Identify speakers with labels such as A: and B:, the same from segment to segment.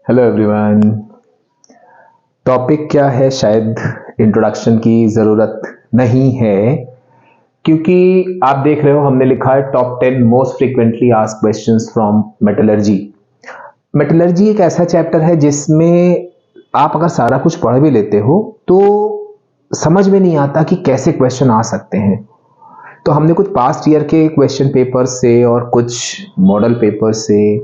A: Hello everyone. Topic क्या है, शायद इंट्रोडक्शन की ज़रूरत नहीं है, क्योंकि आप देख रहे हो हमने लिखा है top 10 most frequently asked questions from metallurgy. Metallurgy एक ऐसा चैप्टर है जिसमें आप अगर सारा कुछ पढ़ भी लेते हो तो समझ में नहीं आता कि कैसे क्वेश्चन आ सकते हैं। तो हमने कुछ पास्ट ईयर के क्वेश्चन पेपर से और कुछ मॉडल पेपर से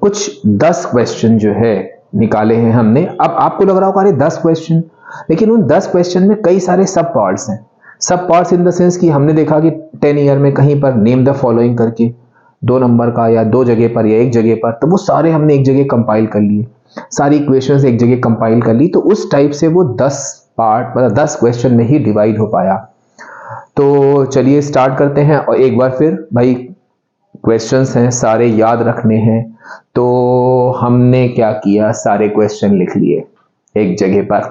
A: कुछ 10 क्वेश्चन जो है निकाले हैं हमने। अब आपको लग रहा होगा अरे 10 क्वेश्चन, लेकिन उन 10 क्वेश्चन में कई सारे सब पार्ट्स हैं। सब पार्ट्स इन द सेंस कि हमने देखा कि 10 ईयर में कहीं पर नेम द फॉलोइंग करके 2 नंबर का या 2 जगह पर या 1 जगह पर, तो वो सारे हमने एक जगह कंपाइल कर लिए, सारी इक्वेशंस एक जगह कंपाइल कर ली। तो उस टाइप से वो 10 पार्ट मतलब 10 क्वेश्चन में ही डिवाइड हो पाया। तो चलिए स्टार्ट करते हैं। और एक बार फिर भाई, क्वेश्चंस हैं सारे याद रखने हैं, तो हमने क्या किया, सारे क्वेश्चन लिख लिए एक जगह पर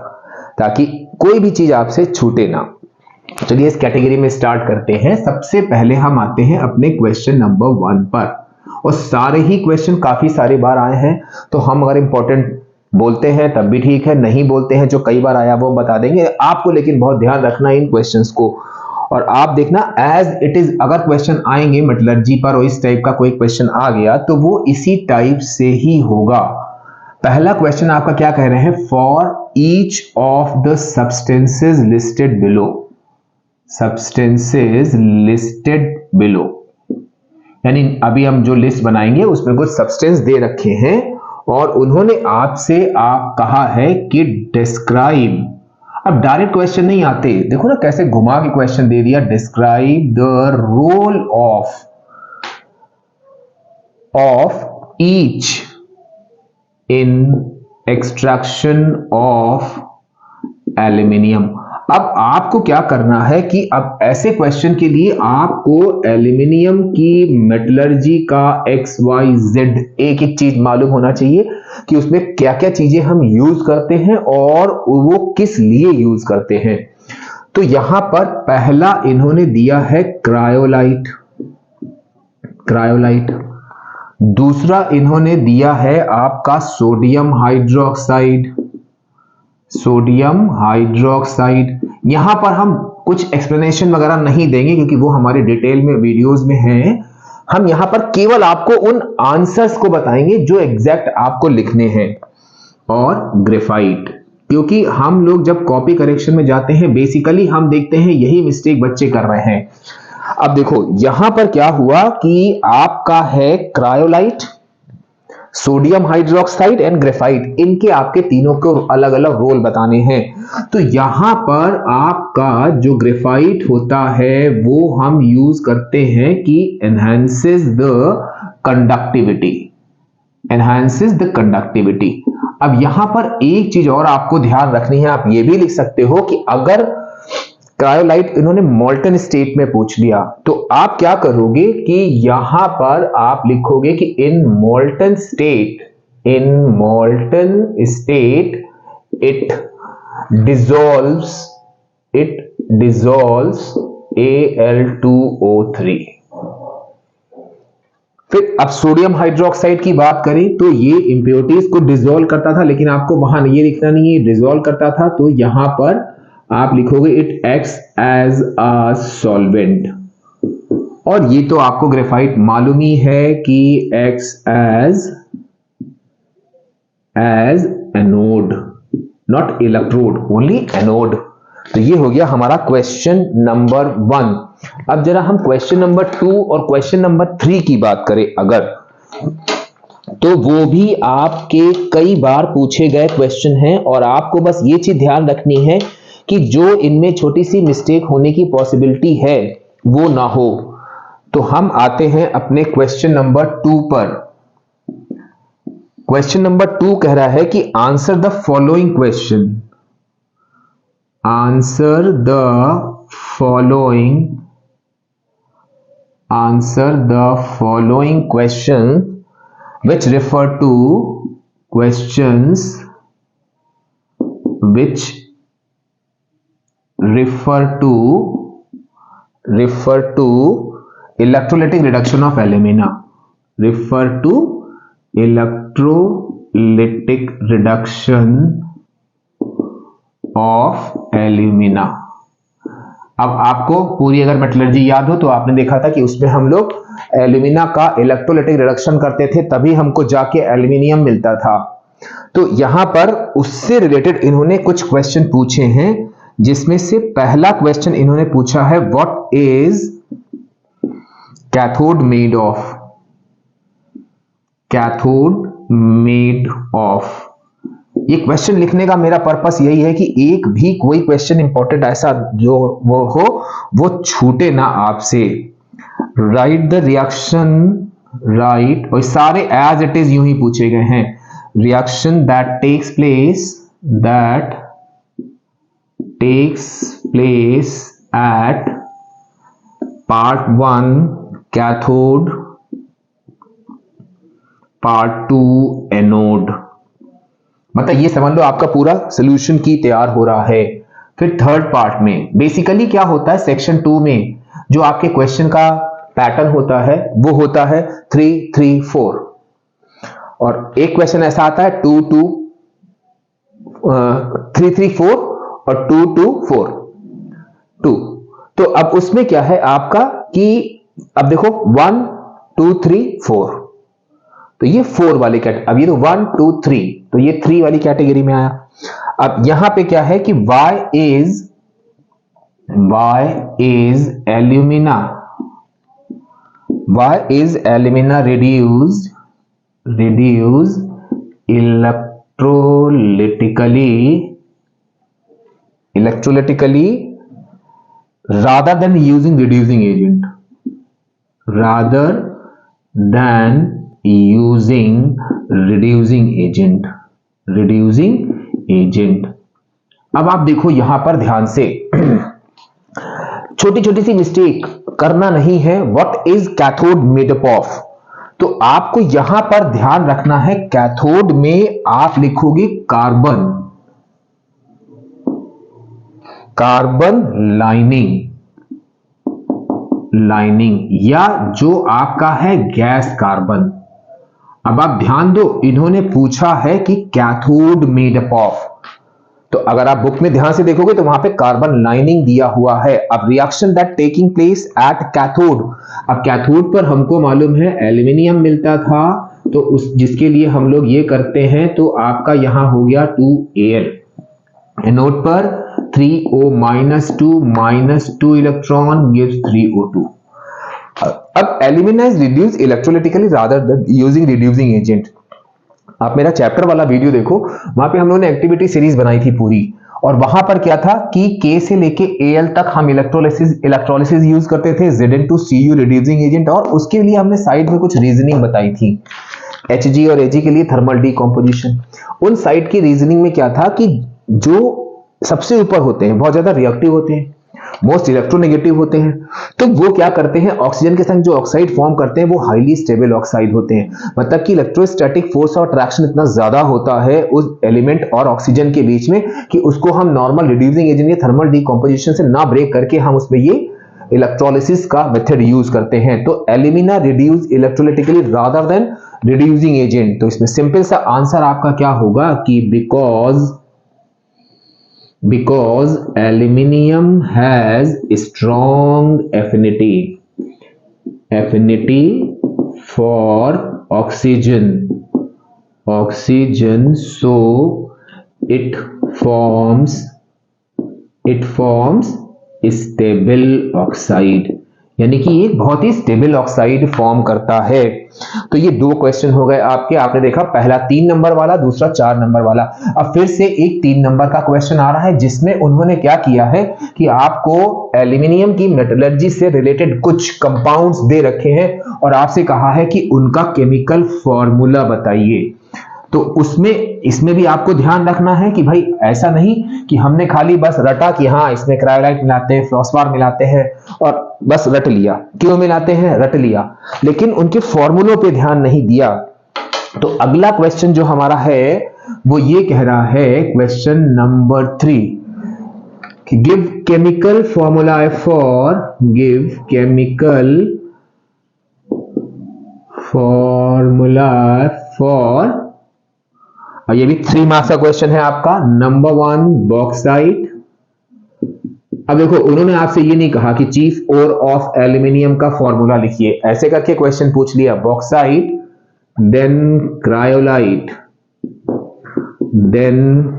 A: ताकि कोई भी चीज आपसे छूटे ना। चलिए इस कैटेगरी में स्टार्ट करते हैं। सबसे पहले हम आते हैं अपने क्वेश्चन नंबर 1 पर, और सारे ही क्वेश्चन काफी सारे बार आए हैं, तो हम अगर इंपॉर्टेंट बोलते हैं तब भी ठीक है, नहीं बोलते हैं जो कई बार आया वो बता देंगे आपको, लेकिन बहुत ध्यान रखना इन क्वेश्चंस को। और आप देखना एज इट इज, अगर क्वेश्चन आएंगे मेटलर्जी पर और इस टाइप का कोई क्वेश्चन आ गया तो वो इसी टाइप से ही होगा। पहला क्वेश्चन आपका क्या कह रहे हैं, for each of the substances listed below, substances listed below, यानी अभी हम जो लिस्ट बनाएंगे उसमें कुछ सब्सटेंस दे रखे हैं और उन्होंने आपसे कहा है कि डिस्क्राइब। अब डायरेक्ट क्वेश्चन नहीं आते, देखो ना कैसे घुमा के क्वेश्चन दे दिया, describe the role of each in extraction of aluminium. अब आपको क्या करना है कि अब ऐसे क्वेश्चन के लिए आपको एल्यूमिनियम की मेटलर्जी का XYZ एक एक चीज मालूम होना चाहिए कि उसमें क्या क्या चीजें हम यूज करते हैं और वो किस लिए यूज करते हैं। तो यहां पर पहला इन्होंने दिया है क्रायोलाइट, क्रायोलाइट। दूसरा इन्होंने दिया है आपका सोडियम हाइड्रोक्साइड, सोडियम हाइड्रोक्साइड। यहां पर हम कुछ एक्सप्लेनेशन वगैरह नहीं देंगे क्योंकि वो हमारे डिटेल में वीडियोस में हैं। हम यहां पर केवल आपको उन आंसर्स को बताएंगे जो एग्जैक्ट आपको लिखने हैं। और ग्रेफाइट, क्योंकि हम लोग जब कॉपी करेक्शन में जाते हैं बेसिकली हम देखते हैं यही मिस्टेक बच्चे कर रहे हैं। अब देखो यहां पर क्या हुआ कि आपका है cryolite, sodium hydroxide and graphite, इनके आपके तीनों को अलग अलग रोल बताने हैं। तो यहां पर आपका जो ग्रेफाइट होता है वो हम यूज करते हैं कि enhances the conductivity, enhances the conductivity. अब यहां पर एक चीज और आपको ध्यान रखनी है, आप ये भी लिख सकते हो कि अगर क्रायोलाइट इन्होंने मोल्टन स्टेट में पूछ लिया तो आप क्या करोगे कि यहां पर आप लिखोगे कि इन molten state, in molten state it dissolves, it dissolves Al2O3। फिर अब सोडियम हाइड्रोक्साइड की बात करें तो ये इंप्योरिटीज को डिसॉल्व करता था, लेकिन आपको वहां ये लिखना नहीं है डिसॉल्व करता था, तो यहां पर आप लिखोगे it acts as a solvent. और ये तो आपको ग्रेफाइट मालूम ही है कि acts as anode, not electrode, only anode. तो ये हो गया हमारा क्वेश्चन नंबर 1। अब जरा हम क्वेश्चन नंबर 2 और क्वेश्चन नंबर 3 की बात करें अगर, तो वो भी आपके कई बार पूछे गए क्वेश्चन हैं और आपको बस ये चीज ध्यान रखनी है कि जो इनमें छोटी सी मिस्टेक होने की पॉसिबिलिटी है वो ना हो। तो हम आते हैं अपने क्वेश्चन नंबर 2 पर। क्वेश्चन नंबर 2 कह रहा है कि answer the following question, answer the following, answer the following question which refer to questions which refer to electrolytic reduction of alumina, refer to electrolytic electrolytic reduction of alumina. अब आपको पूरी अगर metallurgy याद हो तो आपने देखा था कि उसमें हम लोग एल्यूमिना का इलेक्ट्रोलिटिक रिडक्शन करते थे, तभी हमको जाके एल्यूमिनियम मिलता था। तो यहां पर उससे रिलेटेड इन्होंने कुछ क्वेश्चन पूछे हैं, जिसमें से पहला क्वेश्चन इन्होंने पूछा है what is cathode made of. Cathode made of, ये क्वेश्चन लिखने का मेरा पर्पस यही है कि एक भी कोई क्वेश्चन इंपॉर्टेंट ऐसा जो वो हो वो छूटे ना आपसे। राइट द रिएक्शन, राइट, और सारे एज इट इज यूं ही पूछे गए हैं। Reaction that takes place at part 1 cathode, part 2 anode. मतलब ये समझ लो आपका पूरा सॉल्यूशन की तैयार हो रहा है। फिर थर्ड पार्ट में बेसिकली क्या होता है, सेक्शन 2 में जो आपके क्वेश्चन का पैटर्न होता है वो होता है 3 3 4, और एक क्वेश्चन ऐसा आता है 2 2 3 3 4 और 2 2 4 2। तो अब उसमें क्या है आपका कि अब देखो 1 2 3 4, तो ये 4 वाली कैटेगरी। अब ये तो 1 2 3, तो ये 3 वाली कैटेगरी में आया। अब यहां पे क्या है कि Y is alumina reduced electrolytically rather than using reducing agent, reducing agent। अब आप देखो यहां पर ध्यान से छोटी छोटी सी मिस्टेक करना नहीं है। What is cathode made up of, तो आपको यहां पर ध्यान रखना है कैथोड में आप लिखोगे कार्बन लाइनिंग या जो आपका है गैस कार्बन। अब आप ध्यान दो, इन्होंने पूछा है कि कैथोड मेड अप ऑफ, तो अगर आप बुक में ध्यान से देखोगे तो वहां पे कार्बन लाइनिंग दिया हुआ है। अब reaction that taking place at cathode, अब कैथोड पर हमको मालूम है एल्यूमिनियम मिलता था, तो उस जिसके लिए हम लोग ये करते हैं, तो आपका यहां हो गया 2Al, एनोड पर 3O-2 इलेक्ट्रॉन गिव्स 3O2। अब alumina is reduce electrolytically rather than using reducing agent. आप मेरा चैप्टर वाला वीडियो देखो, वहां पे हम लोगों ने एक्टिविटी सीरीज बनाई थी पूरी, और वहां पर क्या था कि K से लेके Al तक हम इलेक्ट्रोलिसिस यूज करते थे, Zn2Cu रिड्यूसिंग एजेंट, और उसके लिए हमने साइड में कुछ रीजनिंग बताई थी। Hg और Ag के लिए थर्मल डीकंपोजिशन। उन साइड की रीजनिंग में क्या था कि जो सबसे ऊपर होते हैं बहुत ज्यादा रिएक्टिव होते हैं, मोस्ट इलेक्ट्रोनेगेटिव होते हैं, तो वो क्या करते हैं ऑक्सीजन के संग जो ऑक्साइड फॉर्म करते हैं वो हाईली स्टेबल ऑक्साइड होते हैं। मतलब कि इलेक्ट्रोस्टैटिक फोर्स और अट्रैक्शन इतना ज्यादा होता है उस एलिमेंट और ऑक्सीजन के बीच में कि उसको हम नॉर्मल रिड्यूसिंग एजेंट या थर्मल डीकंपोजिशन से ना ब्रेक करके हम उसमें ये इलेक्ट्रोलिसिस का मेथड यूज करते हैं। तो alumina reduce electrolytically rather than reducing agent. तो इसमें सिंपल सा आंसर आपका क्या होगा कि because aluminium has strong affinity for oxygen, so it forms stable oxide, यानी कि ये बहुत ही स्टेबल ऑक्साइड फॉर्म करता है। तो ये दो क्वेश्चन हो गए आपके, आपने देखा पहला 3 नंबर वाला, दूसरा 4 नंबर वाला। अब फिर से एक 3 नंबर का क्वेश्चन आ रहा है जिसमें उन्होंने क्या किया है कि आपको एल्यूमिनियम की मेटलर्जी से रिलेटेड कुछ कंपाउंड्स दे रखे हैं और आपसे कहा है कि उनका केमिकल फॉर्मूला बताइए। तो उसमें इसमें भी आपको ध्यान रखना है कि भाई ऐसा नहीं कि हमने खाली बस रटा कि हाँ इसमें क्रायोलाइट मिलाते हैं, फ्लोस्फार मिलाते हैं और बस रट लिया, क्यों मिलाते हैं रट लिया, लेकिन उनके फॉर्मूलों पे ध्यान नहीं दिया। तो अगला क्वेश्चन जो हमारा है वो ये कह रहा है, question number 3, give chemical formula for और ये भी 3 मार्क्स का क्वेश्चन है आपका। Number 1 bauxite. अब देखो उन्होंने आपसे ये नहीं कहा कि चीफ ओर ऑफ एल्यूमिनियम का फॉर्मूला लिखिए, ऐसे करके क्वेश्चन पूछ लिया। Bauxite, then cryolite, then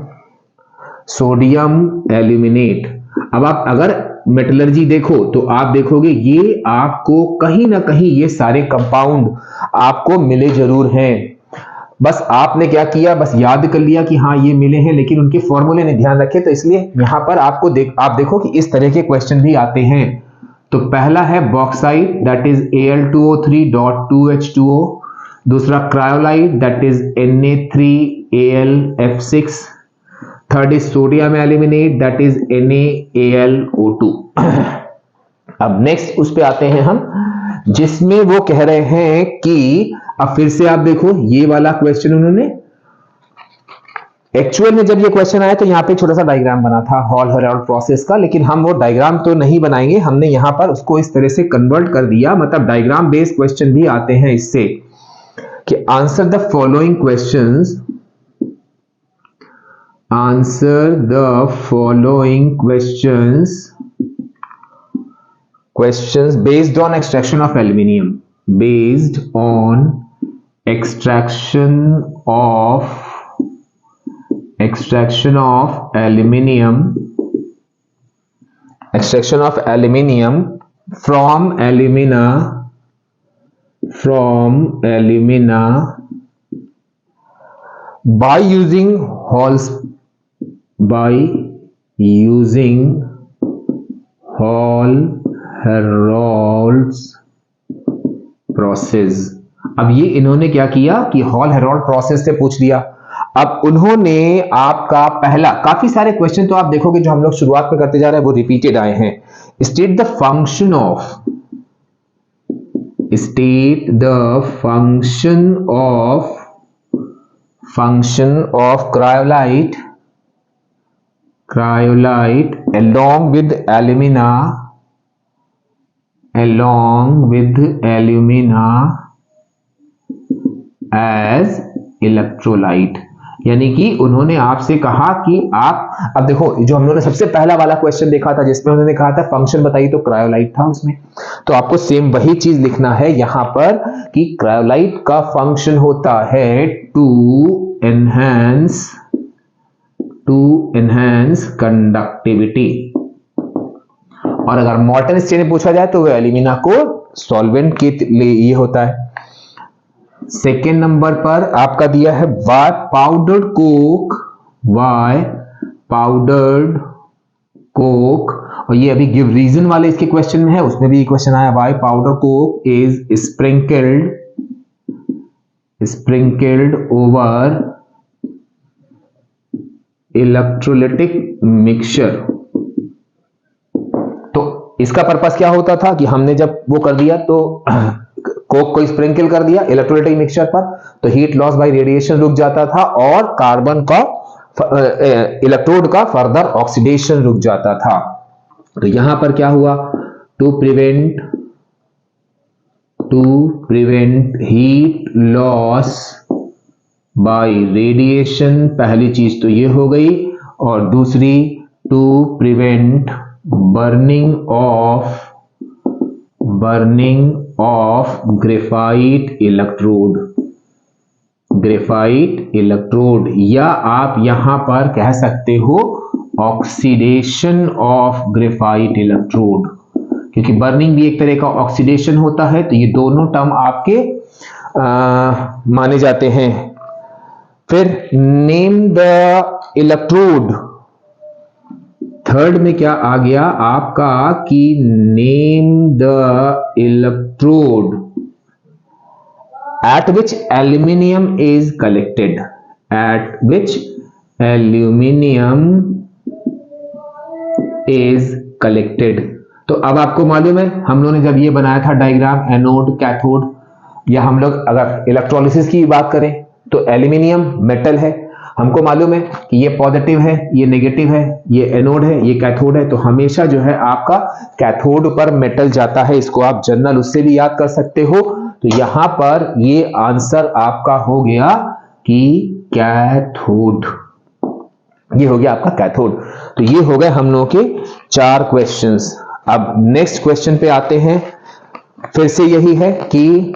A: sodium aluminate. अब आप अगर मेटलर्जी देखो तो आप देखोगे ये आपको कहीं ना कहीं ये सारे कंपाउंड आपको मिले जरूर हैं। बस आपने क्या किया, बस याद कर लिया कि हाँ ये मिले हैं, लेकिन उनके फॉर्मूले ने ध्यान रखे। तो इसलिए यहां पर आपको आप देखो कि इस तरह के क्वेश्चन भी आते हैं। तो पहला है बॉक्साइट, दैट इज Al2O3.2H2O। दूसरा cryolite, that is Na3AlF6। Third is sodium aluminate, that is NaAlO2। अब नेक्स्ट उस पे आते हैं हम, जिसमें वो कह रहे हैं कि अब फिर से आप देखो ये वाला क्वेश्चन उन्होंने एक्चुअल में, जब ये क्वेश्चन आया तो यहाँ पे छोटा सा डायग्राम बना था हॉल हेराल्ड प्रोसेस का, लेकिन हम वो डायग्राम तो नहीं बनाएंगे, हमने यहाँ पर उसको इस तरह से कन्वर्ट कर दिया। मतलब डायग्राम बेस्ड क्वेश्चन भी आते हैं इससे कि answer the following questions, answer the following questions based on extraction of aluminium, based on extraction of aluminium from alumina by using Hall-Herold's process. अब ये इन्होंने क्या किया कि हॉल हेरोल्ड प्रोसेस से पूछ लिया। अब उन्होंने आपका पहला, काफी सारे क्वेश्चन तो आप देखोगे जो हम लोग शुरुआत में करते जा रहे हैं वो रिपीटेड आए हैं। State the function of cryolite along with alumina as electrolyte। यानी कि उन्होंने आपसे कहा कि आप, अब देखो जो हम लोगों ने सबसे पहला वाला क्वेश्चन देखा था जिसमें उन्होंने कहा था फंक्शन बताइए, तो क्रायोलाइट था उसमें। तो आपको सेम वही चीज लिखना है यहां पर कि क्रायोलाइट का फंक्शन होता है टू एनहांस कंडक्टिविटी। और अगर मॉर्टन स्टेन में पूछा जाए तो वह एल्यूमिना को सॉल्वेंट के लिए ये होता है। सेकेंड नंबर पर आपका दिया है वाई पाउडर्ड कोक, और ये अभी गिव रीजन वाले इसके क्वेश्चन में है, उसमें भी क्वेश्चन आया why powder coke is sprinkled over electrolytic mixture. तो इसका पर्पस क्या होता था कि हमने जब वो कर दिया तो कोक को स्प्रिंकल कर दिया इलेक्ट्रोलाइटिक मिक्सचर पर, तो हीट लॉस बाय रेडिएशन रुक जाता था और कार्बन का इलेक्ट्रोड का फर्दर ऑक्सीडेशन रुक जाता था। तो यहां पर क्या हुआ, to prevent heat loss by radiation, पहली चीज तो ये हो गई, और दूसरी to prevent burning of graphite electrode, या आप यहां पर कह सकते हो ऑक्सीडेशन ऑफ ग्रेफाइट इलेक्ट्रोड, क्योंकि बर्निंग भी एक तरह का ऑक्सीडेशन होता है। तो ये दोनों टर्म आपके माने जाते हैं। फिर नेम द इलेक्ट्रोड, थर्ड में क्या आ गया आपका कि name the electrode at which aluminium is collected, तो अब आपको मालूम है हम लोगों ने जब ये बनाया था डायग्राम एनोड कैथोड, या हम लोग अगर इलेक्ट्रोलिसिस की बात करें तो एल्यूमिनियम मेटल है, हमको मालूम है कि ये पॉजिटिव है, ये नेगेटिव है, ये एनोड है, ये कैथोड है। तो हमेशा जो है आपका कैथोड पर मेटल जाता है, इसको आप जनरल उससे भी याद कर सकते हो। तो यहां पर ये आंसर आपका हो गया कि कैथोड, ये हो गया आपका कैथोड। तो ये हो गए हम लोगों के 4 क्वेश्चंस। अब नेक्स्ट क्वेश्चन पे आते हैं। फिर से यही है कि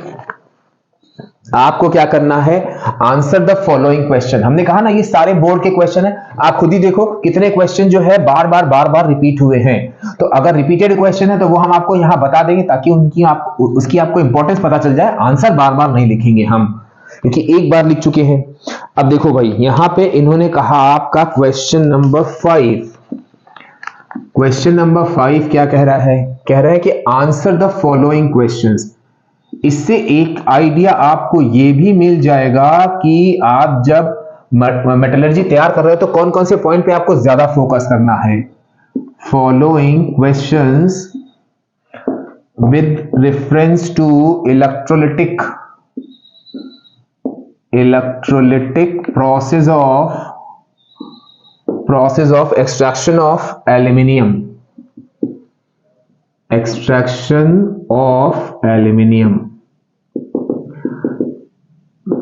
A: आपको क्या करना है, आंसर द फॉलोइंग क्वेश्चन। हमने कहा ना ये सारे बोर्ड के क्वेश्चन है, आप खुद ही देखो कितने क्वेश्चन जो है बार बार रिपीट हुए हैं। तो अगर रिपीटेड क्वेश्चन है तो वो हम आपको यहां बता देंगे ताकि उसकी आपको इंपॉर्टेंस पता चल जाए। आंसर बार बार नहीं लिखेंगे हम, क्योंकि एक बार लिख चुके हैं। अब देखो भाई, यहां पे इन्होंने कहा आपका क्वेश्चन नंबर 5। क्वेश्चन नंबर 5 क्या कह रहा है? कह रहा है कि आंसर द फॉलोइंग क्वेश्चंस। इससे एक आइडिया आपको ये भी मिल जाएगा कि आप जब मेटलर्जी तैयार कर रहे हो तो कौन कौन से पॉइंट पे आपको ज्यादा फोकस करना है। Following questions with reference to electrolytic process of extraction of aluminium,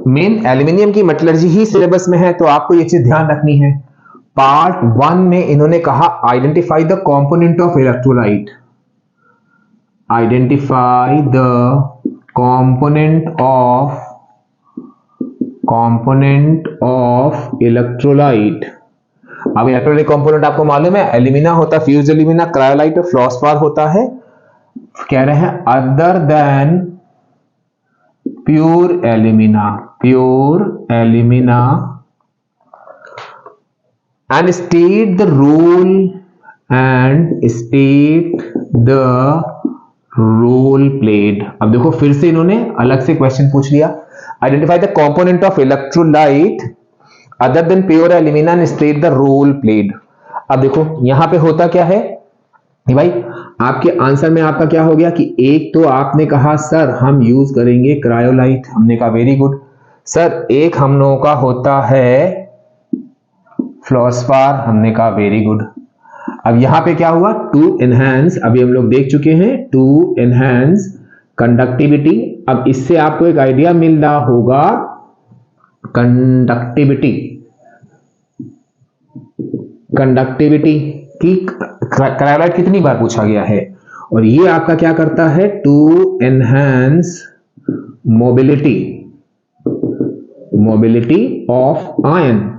A: main aluminium की मेटलर्जी ही सिलेबस में है, तो आपको ये चीज ध्यान रखनी है। पार्ट 1 में इन्होंने कहा identify the component of electrolyte, identify the component of electrolyte. अब इलेक्ट्रोलाइट कंपोनेंट आपको मालूम है, एल्यूमिना होता है, फ्यूज्ड एल्यूमिना, क्रायोलाइट और फ्लोस्पार होता है। कह रहे हैं other than pure alumina and state the role played. अब देखो फिर से इन्होंने अलग से क्वेश्चन पूछ लिया, identify the component of electrolyte other than pure alumina and state the role played. अब देखो यहां पे होता क्या है भाई, आपके आंसर में आपका क्या हो गया कि एक तो आपने कहा सर हम यूज करेंगे क्रायोलाइट, हमने कहा वेरी गुड सर। एक हम लोगों का होता है फ्लोस्पार, हमने कहा वेरी गुड। अब यहां पे क्या हुआ, टू एनहांस, अभी हम लोग देख चुके हैं, टू एनहांस कंडक्टिविटी। अब इससे आपको एक आइडिया मिल रहा होगा कंडक्टिविटी की क्रायोलाइट कितनी बार पूछा गया है। और ये आपका क्या करता है, to enhance mobility of ion.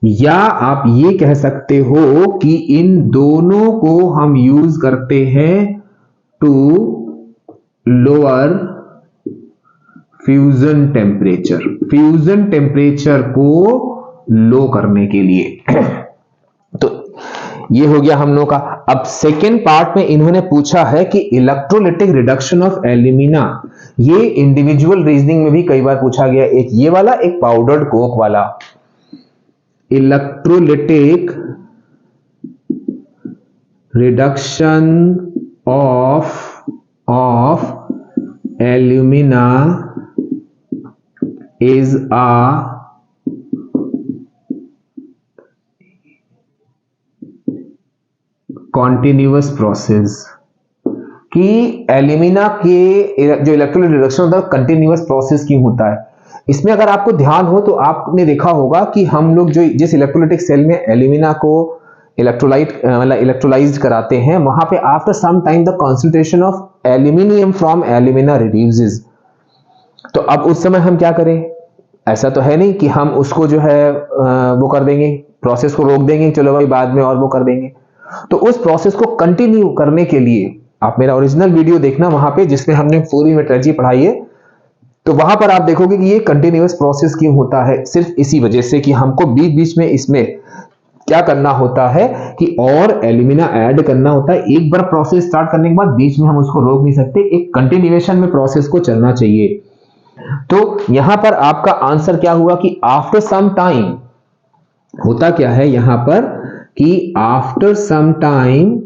A: या आप ये कह सकते हो कि इन दोनों को हम यूज करते हैं टू लोअर फ्यूजन टेम्परेचर को लो करने के लिए। तो ये हो गया हम लोग का। अब सेकेंड पार्ट में इन्होंने पूछा है कि इलेक्ट्रोलिटिक रिडक्शन ऑफ एल्यूमिना। ये इंडिविजुअल रीजनिंग में भी कई बार पूछा गया, एक ये वाला, एक पाउडर्ड कोक वाला। Electrolytic reduction of alumina is a continuous process. कि एल्यूमिना के जो इलेक्ट्रोलाइट रिडक्शन होता है कंटिन्यूअस प्रोसेस क्यों होता है। इसमें अगर आपको ध्यान हो तो आपने देखा होगा कि हम लोग जो जिस इलेक्ट्रोलाइटिक सेल में एल्यूमिना को इलेक्ट्रोलाइज्ड कराते हैं, वहां पे after some time the concentration of aluminium from alumina reduces. तो अब उस समय हम क्या करें, ऐसा तो है नहीं कि हम उसको जो है वो कर देंगे, प्रोसेस को रोक देंगे, चलो भाई बाद में और वो कर देंगे। तो उस प्रोसेस को कंटिन्यू करने के लिए आप मेरा ओरिजिनल वीडियो देखना वहां पे, जिसमें हमने पूरी मेट्रोलॉजी पढ़ाई है। तो वहां पर आप देखोगे कि ये कंटिन्यूअस प्रोसेस क्यों होता है, सिर्फ इसी वजह से कि हमको बीच बीच में इसमें क्या करना होता है कि और एल्यूमिना ऐड करना होता है। एक बार प्रोसेस स्टार्ट करने के बाद बीच में हम उसको रोक नहीं सकते, एक कंटिन्यूएशन में प्रोसेस को चलना चाहिए। तो यहां पर आपका आंसर क्या हुआ कि आफ्टर सम टाइम, होता क्या है यहां पर कि after some time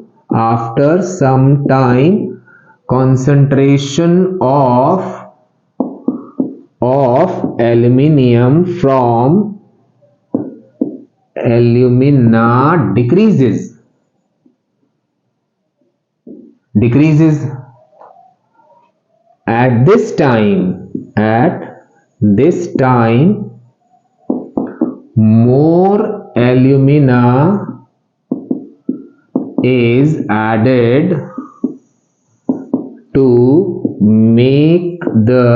A: concentration of aluminium from alumina decreases at this time added to make the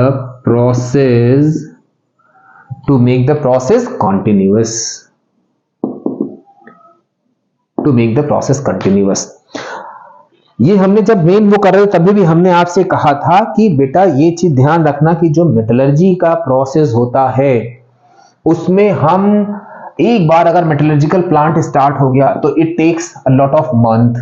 A: process continuous. ये हमने जब मेन वो कर रहे थे तभी भी हमने आपसे कहा था कि बेटा ये चीज ध्यान रखना कि जो मेटलर्जी का प्रोसेस होता है उसमें हम एक बार अगर मेटलर्जिकल प्लांट स्टार्ट हो गया तो it takes a lot of month.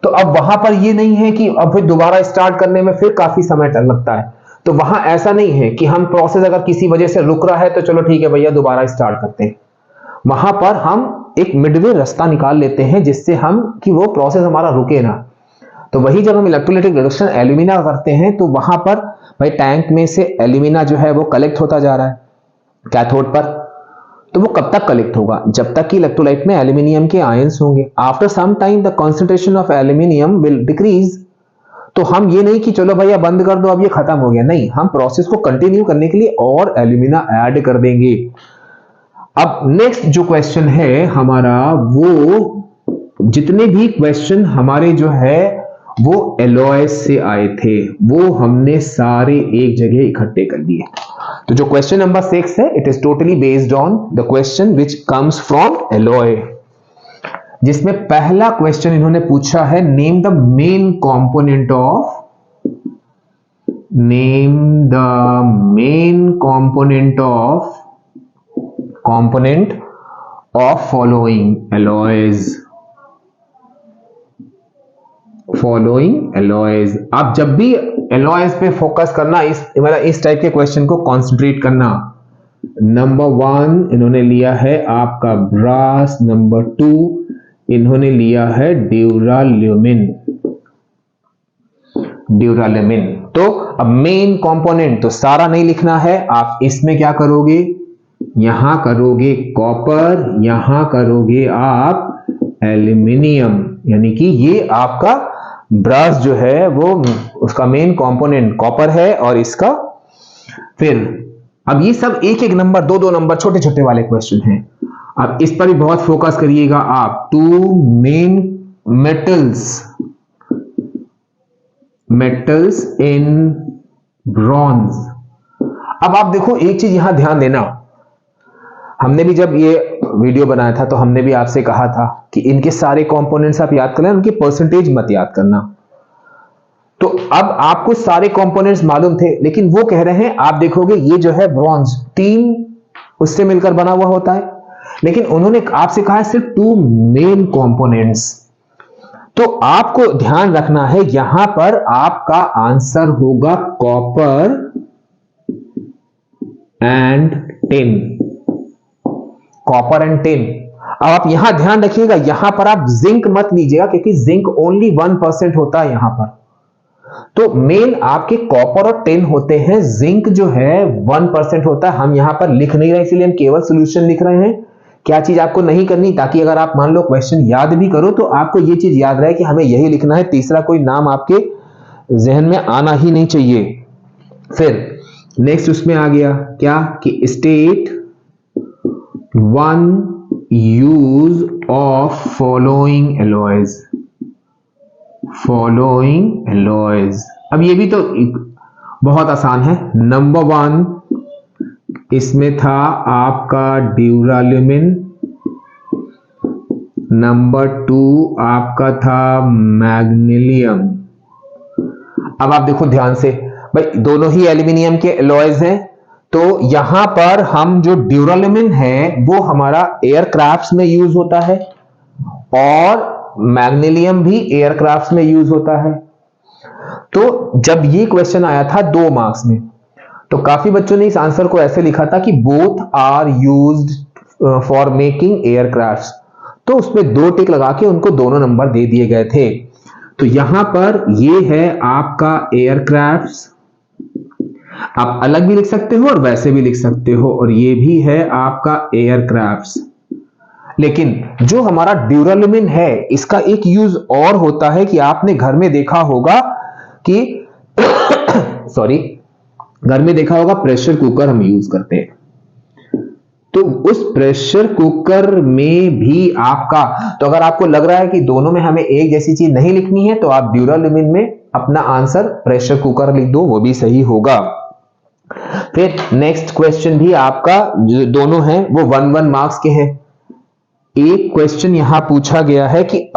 A: तो अब वहां पर ये नहीं है कि अब फिर दोबारा स्टार्ट करने में फिर काफी समय लगता है। तो वहां ऐसा नहीं है कि हम प्रोसेस अगर किसी वजह से रुक रहा है तो चलो ठीक है भैया दोबारा स्टार्ट करते हैं। वहां पर हम एक मिडवे रास्ता निकाल लेते हैं जिससे हम कि वो प्रोसेस हमारा रुके ना। तो वही जब हम इलेक्ट्रोलाइटिक रिडक्शन एल्यूमिना करते हैं तो वहां पर भाई टैंक में से एल्यूमिना जो है वो कलेक्ट होता जा रहा है कैथोड पर। तो वो कब तक कलेक्ट होगा? जब तक कि इलेक्ट्रोलाइट में एल्यूमिनियम के आयंस होंगे। After some time the concentration of aluminium will decrease. तो हम ये नहीं कि चलो भैया बंद कर दो अब ये खत्म हो गया, नहीं, हम प्रोसेस को कंटिन्यू करने के लिए और एल्यूमिना ऐड कर देंगे। अब नेक्स्ट जो क्वेश्चन है हमारा, वो जितने भी क्वेश्चन हमारे जो है वो एलॉयज से आए थे वो हमने सारे एक जगह इकट्ठे कर दिए। तो जो क्वेश्चन नंबर 6 है it is totally based on the question which comes from alloy, जिसमें पहला क्वेश्चन इन्होंने पूछा है name the main component of following alloys. आप जब भी एलॉयज पे फोकस करना, इस टाइप के क्वेश्चन को कॉन्सेंट्रेट करना। नंबर 1 इन्होंने लिया है आपका ब्रास, नंबर 2 इन्होंने लिया है ड्यूराल्यूमिन। तो अब मेन कंपोनेंट तो सारा नहीं लिखना है, आप इसमें क्या करोगे, यहां करोगे कॉपर, यहां करोगे आप एल्यूमिनियम, यानी कि ये आपका ब्रास जो है वो उसका मेन कंपोनेंट कॉपर है और इसका फिर अब ये सब एक एक नंबर 2-2 नंबर छोटे छोटे वाले क्वेश्चन हैं। अब इस पर भी बहुत फोकस करिएगा आप। 2 मेन मेटल्स इन ब्रॉन्ज। अब आप देखो एक चीज यहां ध्यान देना, हमने भी जब ये वीडियो बनाया था तो हमने भी आपसे कहा था कि इनके सारे कंपोनेंट्स आप याद कर लें, उनकी परसेंटेज मत याद करना। तो अब आपको सारे कंपोनेंट्स मालूम थे, लेकिन वो कह रहे हैं आप देखोगे ये जो है ब्रॉन्ज टीम उससे मिलकर बना हुआ होता है, लेकिन उन्होंने आपसे कहा है सिर्फ 2 मेन कंपोनेंट्स। तो आपको ध्यान रखना है यहां पर आपका आंसर होगा copper and tin. Copper and tin. अब आप यहां ध्यान रखिएगा, यहां पर आप जिंक मत लीजिएगा क्योंकि जिंक ओनली 1% होता है यहां पर। तो मेन आपके कॉपर और टिन होते हैं, जिंक जो है 1% होता है। हम यहां पर लिख नहीं रहे इसलिए हम केवल सॉल्यूशन लिख रहे हैं। क्या चीज आपको नहीं करनी, ताकि अगर आप मान लो क्वेश्चन याद भी करो तो आपको यह चीज याद रहे कि हमें यही लिखना है, तीसरा कोई नाम आपके जहन में आना ही नहीं चाहिए। फिर नेक्स्ट उसमें आ गया क्या कि state 1 use of following alloys. अब ये भी तो बहुत आसान है। नंबर 1 इसमें था आपका ड्यूराल्यूमिन, नंबर 2 आपका था मैग्नीशियम। अब आप देखो ध्यान से, भाई दोनों ही एल्यूमिनियम के एलॉयज हैं, तो यहां पर हम जो ड्यूराल्यूमिन है वो हमारा एयरक्राफ्ट्स में यूज होता है और मैग्नीशियम भी एयरक्राफ्ट्स में यूज होता है। तो जब ये क्वेश्चन आया था 2 मार्क्स में, तो काफी बच्चों ने इस आंसर को ऐसे लिखा था कि both are used for making aircrafts, तो उसमें 2 टिक लगा के उनको दोनों नंबर दे दिए गए थे। तो यहां पर ये है आपका एयरक्राफ्ट्स, आप अलग भी लिख सकते हो और वैसे भी लिख सकते हो, और ये भी है आपका एयरक्राफ्ट्स। लेकिन जो हमारा ड्यूराल्यूमिन है इसका एक यूज और होता है कि आपने घर में देखा होगा कि घर में देखा होगा प्रेशर कुकर हम यूज करते हैं। तो उस प्रेशर कुकर में भी आपका, तो अगर आपको लग रहा है कि दोनों में हमें एक जैसी चीज नहीं लिखनी है, तो आप ड्यूरालुमिन में अपना आंसर प्रेशर कुकर लिख दो, वो भी सही होगा। फिर नेक्स्ट क्वेश्चन भी आपका जो दोनों हैं वो 1-1 मार्क्स के हैं। एक क्वेश्चन यहां पूछा गया है कि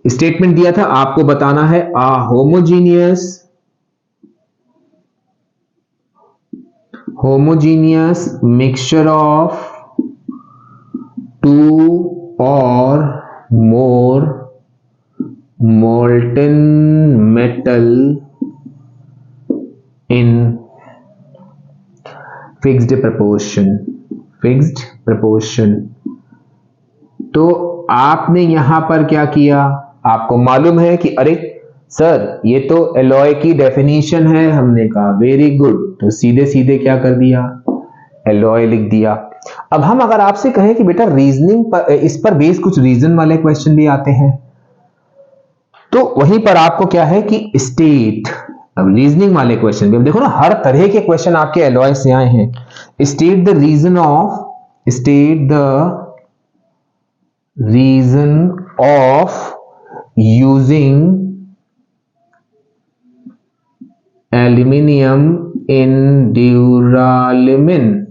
A: स्टेटमेंट दिया था, आपको बताना है homogeneous mixture of two or more molten metal in fixed proportion। तो आपने यहां पर क्या किया, आपको मालूम है कि अरे सर ये तो एलॉय की डेफिनेशन है, हमने कहा वेरी गुड, तो सीधे सीधे क्या कर दिया, एलॉय लिख दिया। अब हम अगर आपसे कहें कि बेटा रीजनिंग पर, इस पर बेस कुछ रीजन वाले क्वेश्चन भी आते हैं, तो वहीं पर आपको क्या है कि स्टेट, अब रीजनिंग वाले क्वेश्चन भी, अब देखो ना हर तरह के क्वेश्चन आपके एलॉय से आए हैं। State the reason of using aluminium in duralumin.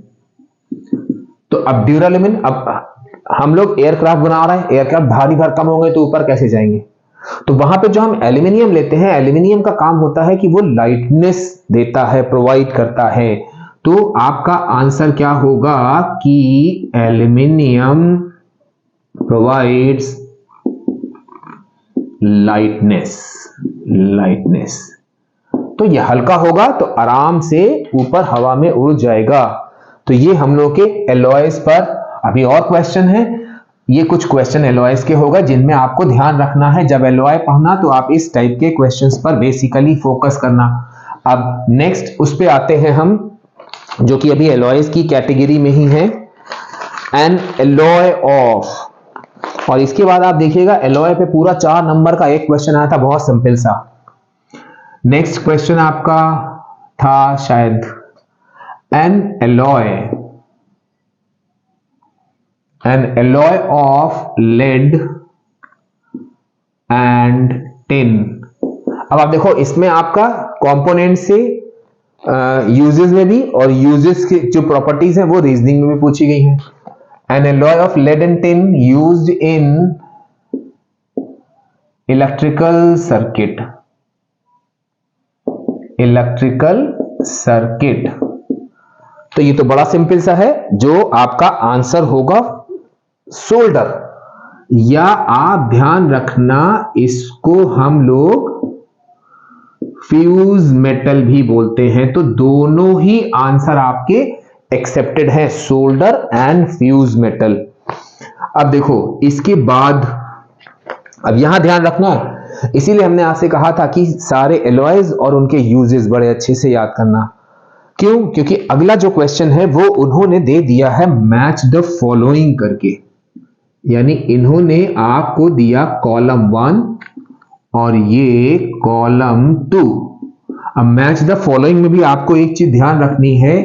A: तो अब ड्यूरालुमिन, अब हम लोग एयरक्राफ्ट बना रहे हैं, एयरक्राफ्ट भारी भरकम होंगे तो ऊपर कैसे जाएंगे, तो वहां पे जो हम एल्यूमिनियम लेते हैं, एल्यूमिनियम का काम होता है कि वो लाइटनेस देता है, प्रोवाइड करता है। तो आपका आंसर क्या होगा कि एल्यूमिनियम प्रोवाइड्स लाइटनेस। तो ये हल्का होगा तो आराम से ऊपर हवा में उड़ जाएगा। तो ये हम लोग के एलॉयज पर अभी और क्वेश्चन है, ये कुछ क्वेश्चन एलॉयज के होगा जिनमें आपको ध्यान रखना है। जब एलॉय पढ़ना तो आप इस टाइप के क्वेश्चंस पर बेसिकली फोकस करना। अब नेक्स्ट उस पे आते हैं हम, जो कि अभी एलॉयज की कैटेगरी में ही है, एन एलॉय ऑफ। और इसके बाद आप देखिएगा एलॉय पे पूरा 4 नंबर का एक क्वेश्चन आया था, बहुत सिंपल सा। नेक्स्ट क्वेश्चन आपका था शायद an alloy of lead and tin. अब आप देखो इसमें आपका कंपोनेंट से यूजेस में भी, और यूजेस की जो प्रॉपर्टीज हैं वो रीजनिंग में भी पूछी गई हैं। An alloy of lead and tin used in electrical circuit. तो ये तो बड़ा सिंपल सा है, जो आपका आंसर होगा सोल्डर, या आप ध्यान रखना इसको हम लोग फ्यूज मेटल भी बोलते हैं। तो दोनों ही आंसर आपके एक्सेप्टेड है, सोल्डर एंड फ्यूज मेटल। अब देखो इसके बाद, अब यहां ध्यान रखना, इसीलिए हमने आपसे कहा था कि सारे एलॉयज और उनके यूजेस बड़े अच्छे से याद करना। क्यों? क्योंकि अगला जो क्वेश्चन है वो उन्होंने दे दिया है मैच द फॉलोइंग करके, यानी इन्होंने आपको दिया कॉलम 1 और ये कॉलम 2। अब मैच द फॉलोइंग में भी आपको एक चीज ध्यान रखनी है,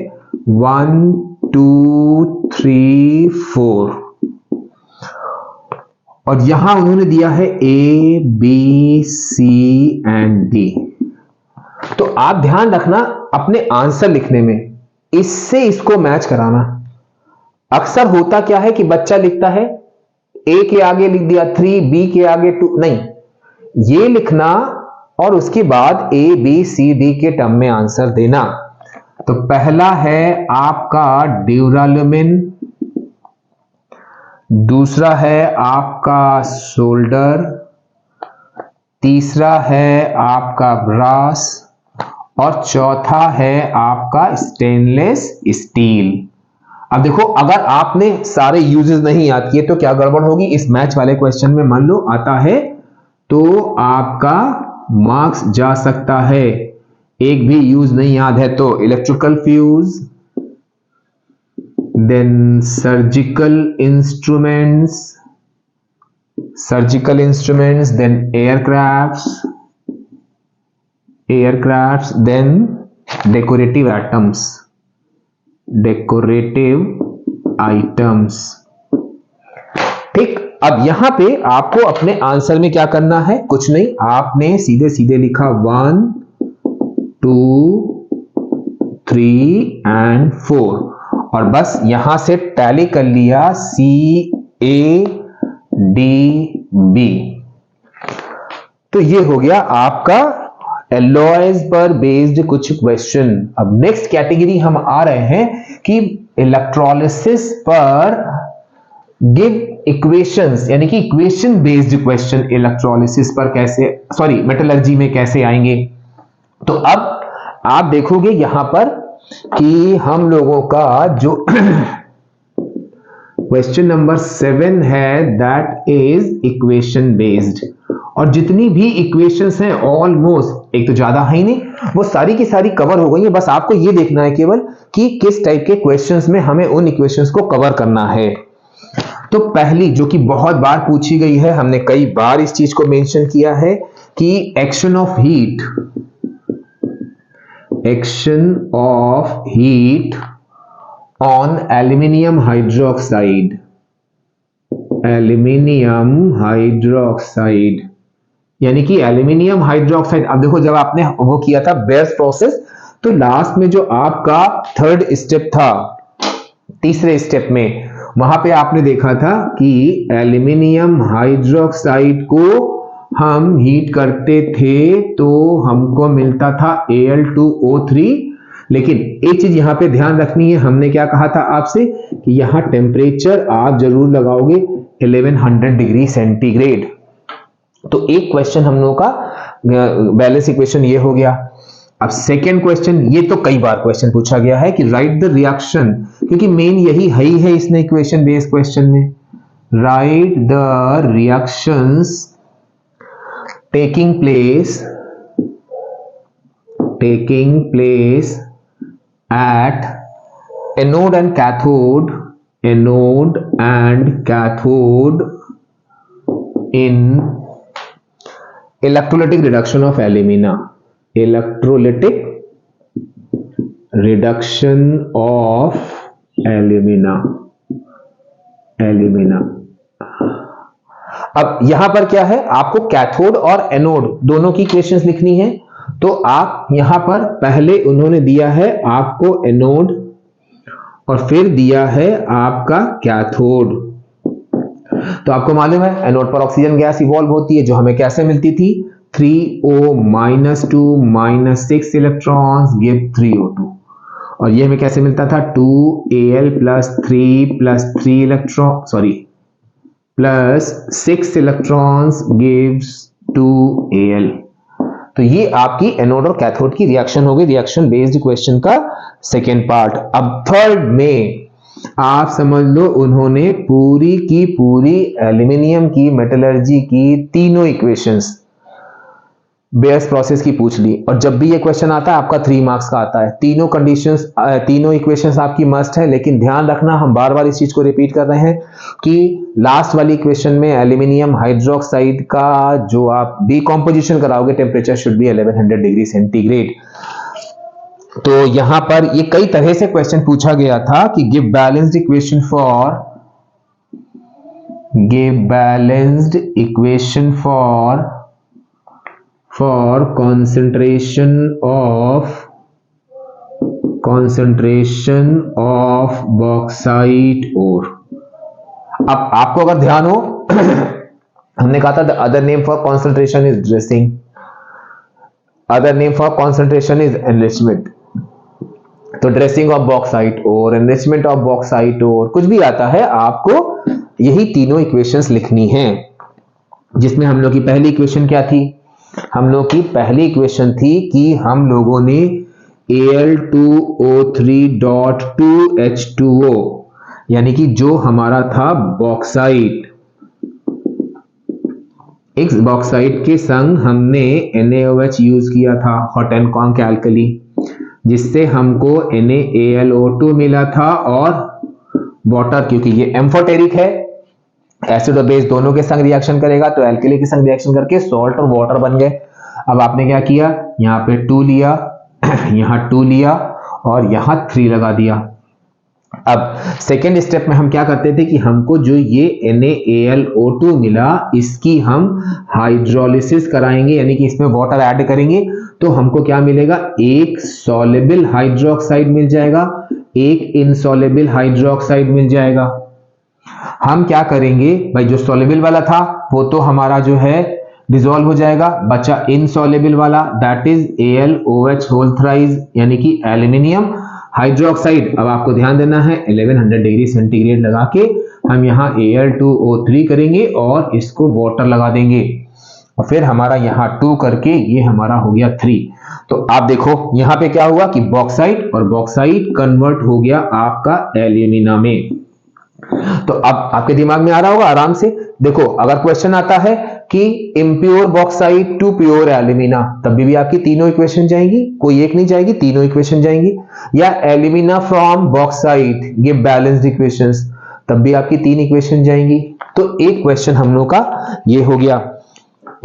A: 1 2 3 4, और यहां उन्होंने दिया है A B C and D। तो आप ध्यान रखना अपने आंसर लिखने में इससे इसको मैच कराना। अक्सर होता क्या है कि बच्चा लिखता है A के आगे लिख दिया 3, B के आगे 2, नहीं, ये लिखना और उसके बाद A B C D के टर्म में आंसर देना। तो पहला है आपका ड्यूरालुमिन, दूसरा है आपका सोल्डर, तीसरा है आपका ब्रास, और चौथा है आपका स्टेनलेस स्टील। अब देखो अगर आपने सारे यूजेस नहीं याद किए तो क्या गड़बड़ होगी इस मैच वाले क्वेश्चन में, मान लो आता है तो आपका मार्क्स जा सकता है। एक भी यूज नहीं याद है तो electrical fuse, then surgical instruments, then aircrafts, then decorative items. ठीक, अब यहां पे आपको अपने आंसर में क्या करना है, कुछ नहीं, आपने सीधे सीधे लिखा 1 2 3 एंड 4 और बस यहां से टैली कर लिया CADB। तो ये हो गया आपका एलॉयज पर बेस्ड कुछ क्वेश्चन। अब नेक्स्ट कैटेगरी हम आ रहे हैं कि इलेक्ट्रोलिसिस पर गिव इक्वेशंस, यानी कि इक्वेशन बेस्ड क्वेश्चन इलेक्ट्रोलिसिस पर कैसे, सॉरी मेटलर्जी में कैसे आएंगे। तो अब आप देखोगे यहां पर कि हम लोगों का जो क्वेश्चन नंबर 7 है दैट इज इक्वेशन बेस्ड, और जितनी भी इक्वेशंस हैं ऑलमोस्ट, एक तो ज्यादा है ही नहीं, वो सारी की सारी कवर हो गई है। बस आपको ये देखना है केवल कि किस टाइप के क्वेश्चंस में हमें उन इक्वेशंस को कवर करना है। तो पहली जो कि बहुत बार पूछी गई है, हमने कई बार इस चीज को मेंशन किया है कि action of heat, action of heat on aluminium hydroxide, aluminium hydroxide, यानी कि एल्यूमिनियम हाइड्रोक्साइड। अब देखो जब आपने वो किया था बेयर्स प्रोसेस, तो लास्ट में जो आपका थर्ड स्टेप था, तीसरे स्टेप में, वहां पे आपने देखा था कि एल्यूमिनियम हाइड्रोक्साइड को हम हीट करते थे तो हमको मिलता था Al2O3। लेकिन एक चीज यहां पे ध्यान रखनी है, हमने क्या कहा था आपसे कि यहां टेम्परेचर आप जरूर लगाओगे 1100 डिग्री सेंटीग्रेड। तो एक क्वेश्चन हम लोगों का बैलेंस इक्वेशन ये हो गया। अब सेकेंड क्वेश्चन, ये तो कई बार क्वेश्चन पूछा गया है कि राइट द रिएक्शन, क्योंकि मेन यही है इसने इक्वेशन बेस्ड क्वेश्चन में, right the reactions taking place at anode and cathode in electrolytic reduction of alumina, electrolytic reduction of alumina। अब यहां पर क्या है, आपको कैथोड और एनोड दोनों की इक्वेशंस लिखनी है। तो आप यहां पर पहले उन्होंने दिया है आपको एनोड और फिर दिया है आपका कैथोड। तो आपको मालूम है एनोड पर ऑक्सीजन गैस इवॉल्व होती है, जो हमें कैसे मिलती थी, 3O-2 6 इलेक्ट्रॉन्स गिव 3O2, और ये हमें कैसे मिलता था 2Al + 3 electron, sorry plus 6 electrons gives 2Al। तो ये आपकी एनोड और कैथोड की रिएक्शन हो गई, रिएक्शन बेस्ड क्वेश्चन का सेकेंड पार्ट। अब थर्ड में आप समझ लो उन्होंने पूरी की पूरी एल्यूमिनियम की मेटलर्जी की तीनों इक्वेशंस बेयर्स प्रोसेस की पूछ ली, और जब भी ये क्वेश्चन आता है आपका 3 मार्क्स का आता है। तीनों कंडीशंस, तीनों इक्वेशंस आपकी मस्ट है, लेकिन ध्यान रखना हम बार बार इस चीज को रिपीट कर रहे हैं कि लास्ट वाली इक्वेशन में एल्यूमिनियम हाइड्रोक्साइड का जो आप डीकंपोजिशन कराओगे temperature should be 1100 degree centigrade. तो यहां पर ये कई तरह से क्वेश्चन पूछा गया था कि give balanced equation for concentration of bauxite ore। अब आपको अगर ध्यान हो हमने कहा था the other name for concentration is dressing, other name for concentration is enrichment। तो ड्रेसिंग ऑफ बॉक्साइट और एनरिचमेंट ऑफ बॉक्साइट और कुछ भी आता है, आपको यही तीनों इक्वेशंस लिखनी हैं। जिसमें हम लोग की पहली इक्वेशन क्या थी, हम लोग की पहली इक्वेशन थी कि हम लोगों ने Al2O3.2H2O, यानी कि जो हमारा था बॉक्साइट, इस बॉक्साइट के संग हमने NaOH यूज किया था, हॉट एंड कॉन्क एल्कली, जिससे हमको NaAlO2 मिला था, और वाटर, क्योंकि ये एम्फोटेरिक है, एसिड और बेस दोनों के संग रिएक्शन करेगा, तो एल्कली के संग रिएक्शन करके सॉल्ट और वाटर बन गए। अब आपने क्या किया, यहाँ पे 2 लिया यहाँ 2 लिया और यहाँ 3 लगा दिया। अब सेकेंड स्टेप में हम क्या करते थे कि हमको जो ये NaAlO2 मिला, इसकी हम हाइड्रोलिसिस कराएंगे, यानी कि इसमें वाटर ऐड करेंगे, तो हमको क्या मिलेगा, एक सॉल्युबल हाइड्रोक्साइड मिल जाएगा, एक इनसॉल्युबल हाइड्रोक्साइड मिल जाएगा। हम क्या करेंगे भाई, जो सॉल्युबल वाला था वो तो हमारा जो है डिसॉल्व हो जाएगा, बचा इनसॉल्युबल वाला, that is AlOH whole thrice, यानी कि एल्यूमिनियम हाइड्रोक्साइड। अब आपको ध्यान देना है 1100 डिग्री सेंटीग्रेड लगा के हम यहाँ Al2O3 करेंगे और इसको वाटर लगा देंगे, और फिर हमारा यहाँ 2 करके ये हमारा हो गया 3। तो आप देखो यहाँ पे क्या हुआ कि बॉक्साइट और बॉक्साइट कन्वर्ट हो गया आपका एल्यूमिना में। तो अब आपके दिमाग में आ रहा होगा आराम से। देखो अगर क्वेश्चन आता है कि impure bauxite to pure alumina, तब भी आपकी तीनों इक्वेशन जाएंगी, कोई एक नहीं जाएगी, तीनों इक्वेशन जाएंगी। या alumina from bauxite give balanced equations, तब भी आपकी 3 इक्वेशन जाएंगी। तो एक क्वेश्चन हम लोग का ये हो गया।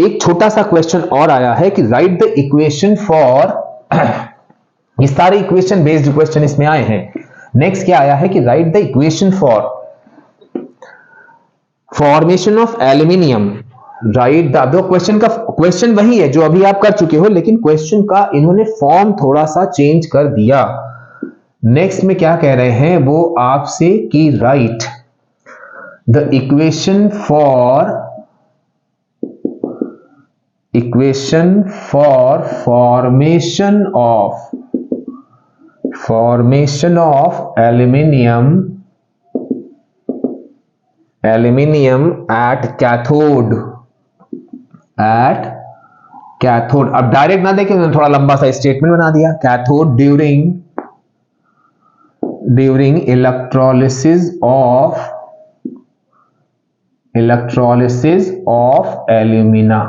A: एक छोटा सा क्वेश्चन और आया है कि राइट द इक्वेशन फॉर, ये सारे इक्वेशन बेस्ड क्वेश्चन इसमें आए हैं। नेक्स्ट क्या आया है कि right the equation for formation of aluminium, right the, question वही है जो अभी आप कर चुके हो, लेकिन क्वेश्चन का इन्होंने फॉर्म थोड़ा सा चेंज कर दिया। नेक्स्ट में क्या कह रहे हैं वो आपसे कि right the equation for formation of aluminium at cathode. अब डायरेक्ट ना देखें, थोड़ा लंबा सा स्टेटमेंट बना दिया, cathode during electrolysis of alumina.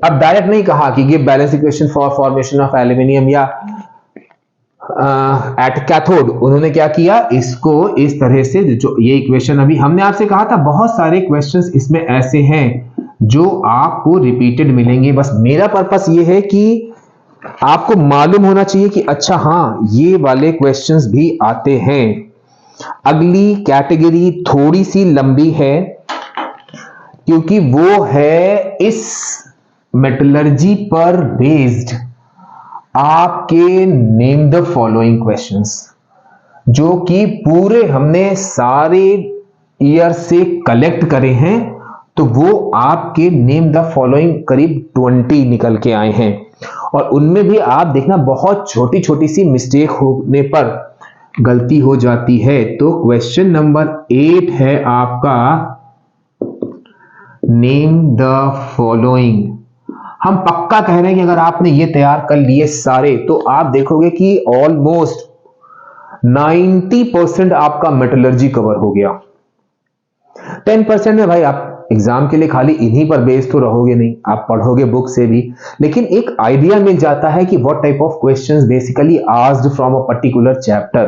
A: अब डायरेक्ट नहीं कहा कि give balance equation for formation of aluminium या एट कैथोड। उन्होंने क्या किया, इसको इस तरह से, जो ये इक्वेशन अभी हमने आपसे कहा था, बहुत सारे क्वेश्चंस इसमें ऐसे हैं जो आपको रिपीटेड मिलेंगे। बस मेरा पर्पस ये है कि आपको मालूम होना चाहिए कि अच्छा हाँ ये वाले क्वेश्चंस भी आते हैं। अगली कैटेगरी थोड़ी सी लंबी है क्योंकि वो है इस मेटलर्जी पर बेस्ड आपके नेम द फॉलोइंग क्वेश्चंस, जो कि पूरे हमने सारे ईयर से कलेक्ट करे हैं। तो वो आपके नेम द फॉलोइंग करीब 20 निकल के आए हैं, और उनमें भी आप देखना बहुत छोटी छोटी सी मिस्टेक होने पर गलती हो जाती है। तो क्वेश्चन नंबर 8 है आपका नेम द फॉलोइंग। हम पक्का कह रहे हैं कि अगर आपने ये तैयार कर लिए सारे, तो आप देखोगे कि ऑलमोस्ट 90% आपका मेटलर्जी कवर हो गया। 10% में भाई आप एग्जाम के लिए खाली इन्हीं पर बेस्ड तो रहोगे नहीं, आप पढ़ोगे बुक से भी, लेकिन एक आइडिया मिल जाता है कि what type of questions basically asked from a particular chapter.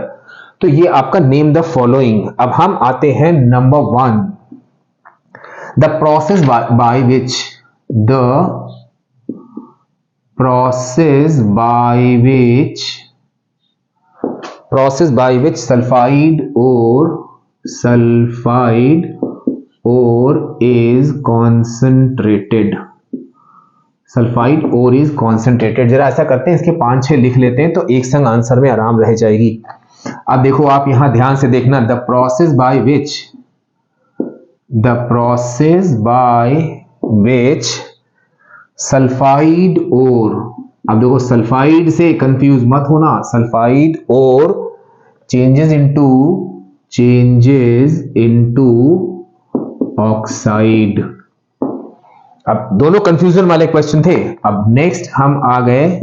A: तो ये आपका नेम द फॉलोइंग। अब हम आते हैं नंबर 1, the process by which sulfide ore is concentrated। Sulphide ore is concentrated. जरा ऐसा करते हैं, इसके 5-6 लिख लेते हैं तो एक संग आंसर में आराम रह जाएगी। अब देखो आप यहां ध्यान से देखना, the process by which sulphide ore. अब देखो सल्फाइड से कंफ्यूज मत होना, sulphide ore changes into oxide. अब दोनों कंफ्यूजन वाले क्वेश्चन थे। अब नेक्स्ट हम आ गए,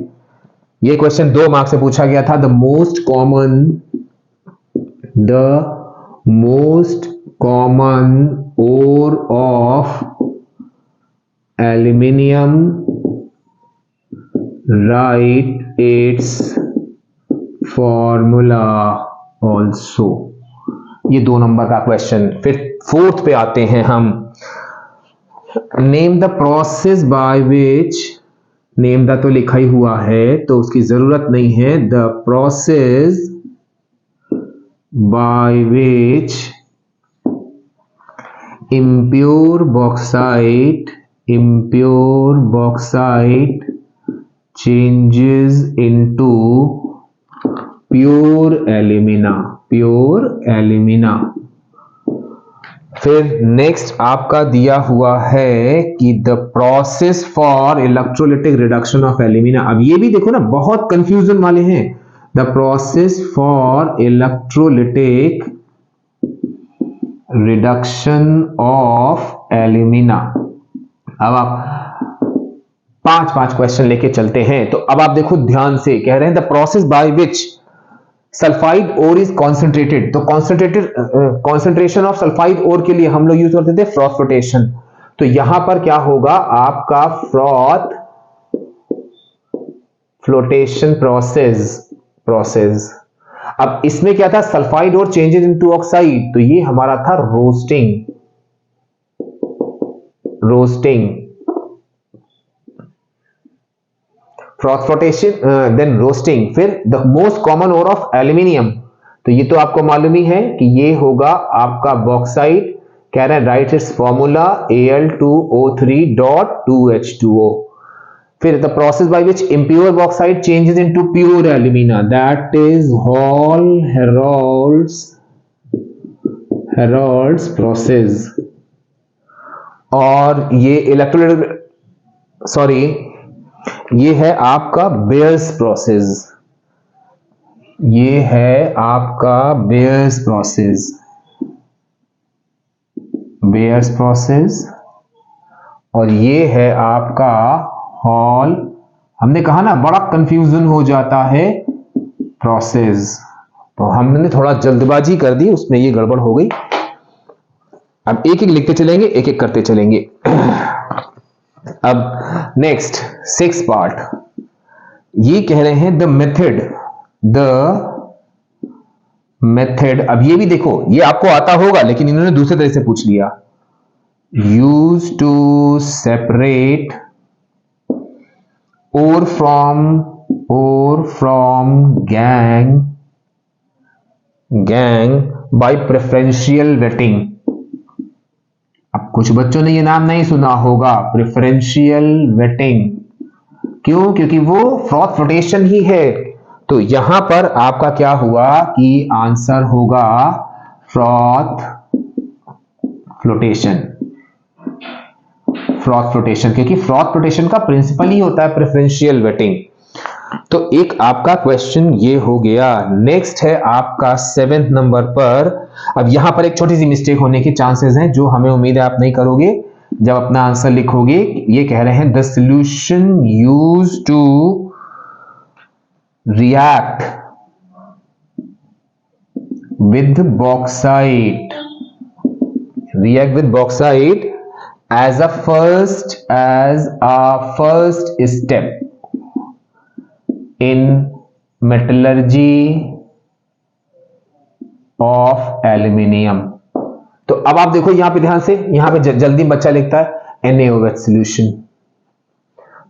A: ये क्वेश्चन 2 मार्क्स से पूछा गया था, the most common ore of aluminium, write its formula also. ये 2 नंबर का क्वेश्चन। फिर 4th पे आते हैं हम, name the process by which, name the तो लिखा ही हुआ है तो उसकी जरूरत नहीं है, the process by which impure bauxite changes into pure alumina। फिर नेक्स्ट आपका दिया हुआ है कि the process for electrolytic reduction of alumina. अब ये भी देखो ना, बहुत कंफ्यूजन वाले हैं। The process for electrolytic reduction of alumina. अब आप पांच क्वेश्चन लेके चलते हैं। तो अब आप देखो ध्यान से, कह रहे हैं the process by which sulphide ore is concentrated. तो कॉन्सेंट्रेशन ऑफ सल्फाइड ओर के लिए हम लोग यूज करते थे फ्रॉथ फ्लोटेशन। तो यहां पर क्या होगा आपका फ्रॉथ फ्लोटेशन प्रोसेस। अब इसमें क्या था, सल्फाइड और चेंजेस इनटू ऑक्साइड, तो ये हमारा था roasting froth flotation, then roasting. फिर the most common ore of aluminium, तो ये तो आपको मालूम ही है कि ये होगा आपका बॉक्साइट। कह रहे हैं राइट इट्स फॉर्मूला Al2O3.2H2O। फिर the process by which impure bauxite changes into pure alumina, that is Hall Herold's process। और ये ये है आपका बेयर्स प्रोसेस, और ये है आपका हॉल। हमने कहा ना बड़ा कंफ्यूजन हो जाता है प्रोसेस, तो हमने थोड़ा जल्दबाजी कर दी, उसमें ये गड़बड़ हो गई। अब एक एक लिखते चलेंगे, एक एक करते चलेंगे। अब नेक्स्ट 6 पार्ट, ये कह रहे हैं द मेथड। अब ये भी देखो, ये आपको आता होगा लेकिन इन्होंने दूसरे तरह से पूछ लिया। Use to separate ore from gang by preferential wetting। अब कुछ बच्चों ने ये नाम नहीं सुना होगा, प्रेफरेंशियल वेटिंग। क्यों? क्योंकि वो फ्रॉथ फ्लोटेशन ही है। तो यहां पर आपका क्या हुआ कि आंसर होगा फ्रॉथ फ्लोटेशन, क्योंकि फ्रॉथ फ्लोटेशन का प्रिंसिपल ही होता है प्रेफरेंशियल वेटिंग। तो एक आपका क्वेश्चन ये हो गया। नेक्स्ट है आपका 7th नंबर पर। अब यहां पर एक छोटी सी मिस्टेक होने के चांसेस हैं, जो हमें उम्मीद है आप नहीं करोगे जब अपना आंसर लिखोगे। ये कह रहे हैं the solution use to react with bauxite as a first step in metallurgy of aluminium। तो अब आप देखो यहां पे ध्यान से, यहां पे जल्दी बच्चा लिखता है NaOH सॉल्यूशन।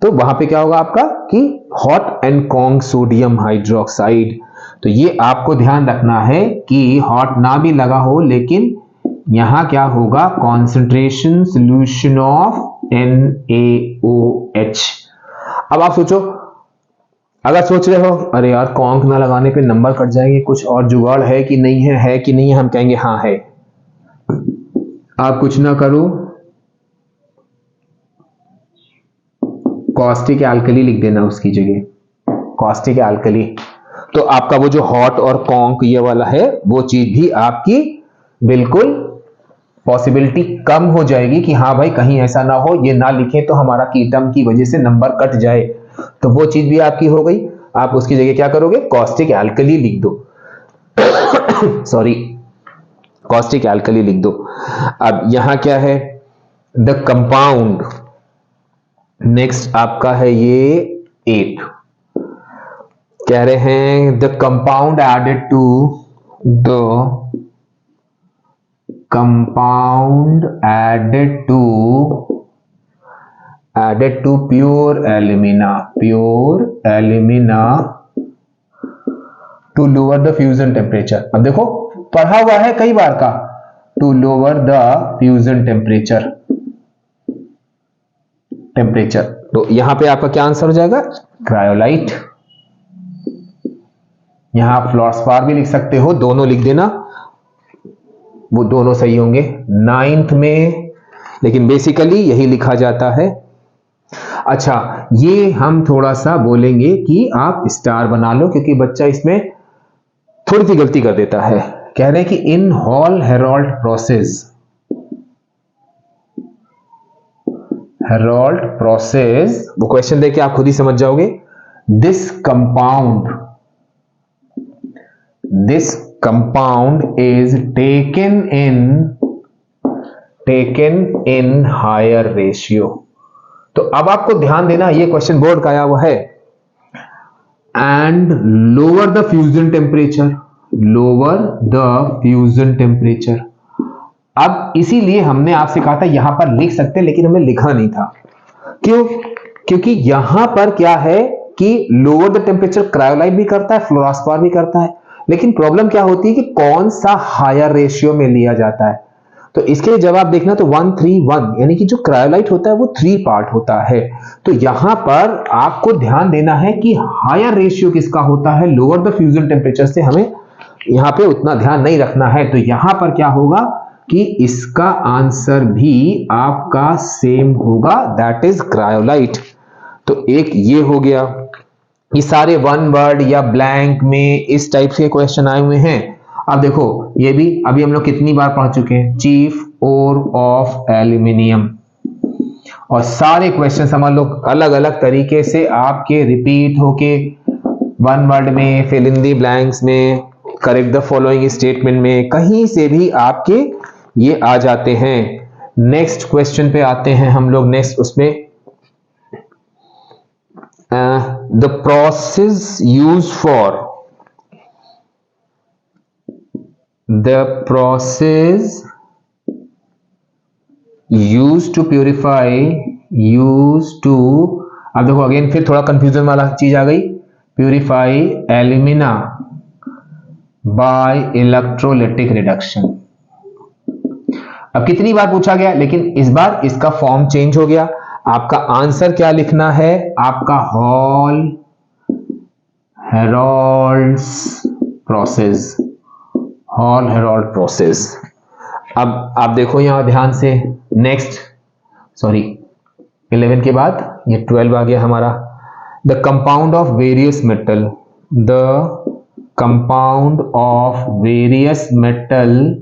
A: तो वहां पे क्या होगा आपका कि hot and Kong sodium hydroxide. तो ये आपको ध्यान रखना है कि हॉट ना भी लगा हो, लेकिन यहां क्या होगा, कॉन्सेंट्रेशन सॉल्यूशन ऑफ NaOH। अब आप सोचो, अगर सोच रहे हो अरे यार कॉन्क ना लगाने पे नंबर कट जाएंगे, कुछ और जुगाड़ है कि नहीं है कि नहीं है, हम कहेंगे हाँ है। आप कुछ ना करो, कॉस्टिक एल्कली लिख देना उसकी जगह, कॉस्टिक एल्कली। तो आपका वो जो हॉट और कॉन्क ये वाला है, वो चीज भी आपकी बिल्कुल पॉसिबिलिटी कम हो जाएगी कि हाँ भाई कहीं ऐसा ना हो ये ना लिखें तो हमारा कीटम की वजह से नंबर कट जाए। तो वो चीज भी आपकी हो गई। आप उसकी जगह क्या करोगे, कॉस्टिक एल्कली लिख दो। कॉस्टिक एल्कली लिख दो। अब यहां क्या है, द कंपाउंड। नेक्स्ट आपका है ये 8, कह रहे हैं the compound added to pure alumina to lower the fusion temperature। अब देखो पढ़ा हुआ है कई बार का, to lower the fusion temperature. तो यहां पे आपका क्या आंसर हो जाएगा, क्रायोलाइट। यहां आप फ्लोरस्पार भी लिख सकते हो, दोनों लिख देना, वो दोनों सही होंगे 9th में, लेकिन बेसिकली यही लिखा जाता है। अच्छा, ये हम थोड़ा सा बोलेंगे कि आप स्टार बना लो, क्योंकि बच्चा इसमें थोड़ी सी गलती कर देता है। कह रहे हैं कि इन हॉल हेरोल्ड प्रोसेस, वो क्वेश्चन देके आप खुद ही समझ जाओगे। This compound is taken in higher ratio. तो अब आपको ध्यान देना, ये क्वेश्चन बोर्ड का आया हुआ है। And lower the fusion temperature, अब इसीलिए हमने आपसे कहा था यहां पर लिख सकते, लेकिन हमें लिखा नहीं था। क्यों? क्योंकि यहां पर क्या है कि लोअर द टेम्परेचर क्रायोलाइट भी करता है, फ्लोरास्पार भी करता है, लेकिन प्रॉब्लम क्या होती है कि कौन सा हायर रेशियो में लिया जाता है। तो इसके लिए जवाब देखना, तो 1:3:1, यानी कि जो क्रायोलाइट होता है वो 3 पार्ट होता है। तो यहां पर आपको ध्यान देना है कि हायर रेशियो किसका होता है, लोअर द फ्यूजन टेम्परेचर से हमें यहां पे उतना ध्यान नहीं रखना है। तो यहां पर क्या होगा कि इसका आंसर भी आपका सेम होगा, दैट इज क्रायोलाइट। तो एक ये हो गया। ये सारे वन वर्ड या ब्लैंक में इस टाइप के क्वेश्चन आए हुए हैं। अब देखो, ये भी अभी हम लोग कितनी बार पढ़ चुके हैं, चीफ ओर ऑफ एल्यूमिनियम, और सारे क्वेश्चन समझ लो अलग अलग तरीके से आपके रिपीट होके वन वर्ड में, फिल इन दी ब्लैंक्स में, करेक्ट द फॉलोइंग स्टेटमेंट में, कहीं से भी आपके ये आ जाते हैं। नेक्स्ट क्वेश्चन पे आते हैं हम लोग। नेक्स्ट उसमें the process used to purify, अब देखो अगेन फिर थोड़ा कंफ्यूजन वाला चीज आ गई, purify alumina by electrolytic reduction. अब कितनी बार पूछा गया, लेकिन इस बार इसका फॉर्म चेंज हो गया। आपका आंसर क्या लिखना है, आपका हॉल हेरोल्ड प्रोसेस। अब आप देखो यहां ध्यान से, नेक्स्ट 11 के बाद ये 12 आ गया हमारा। The compound of various metal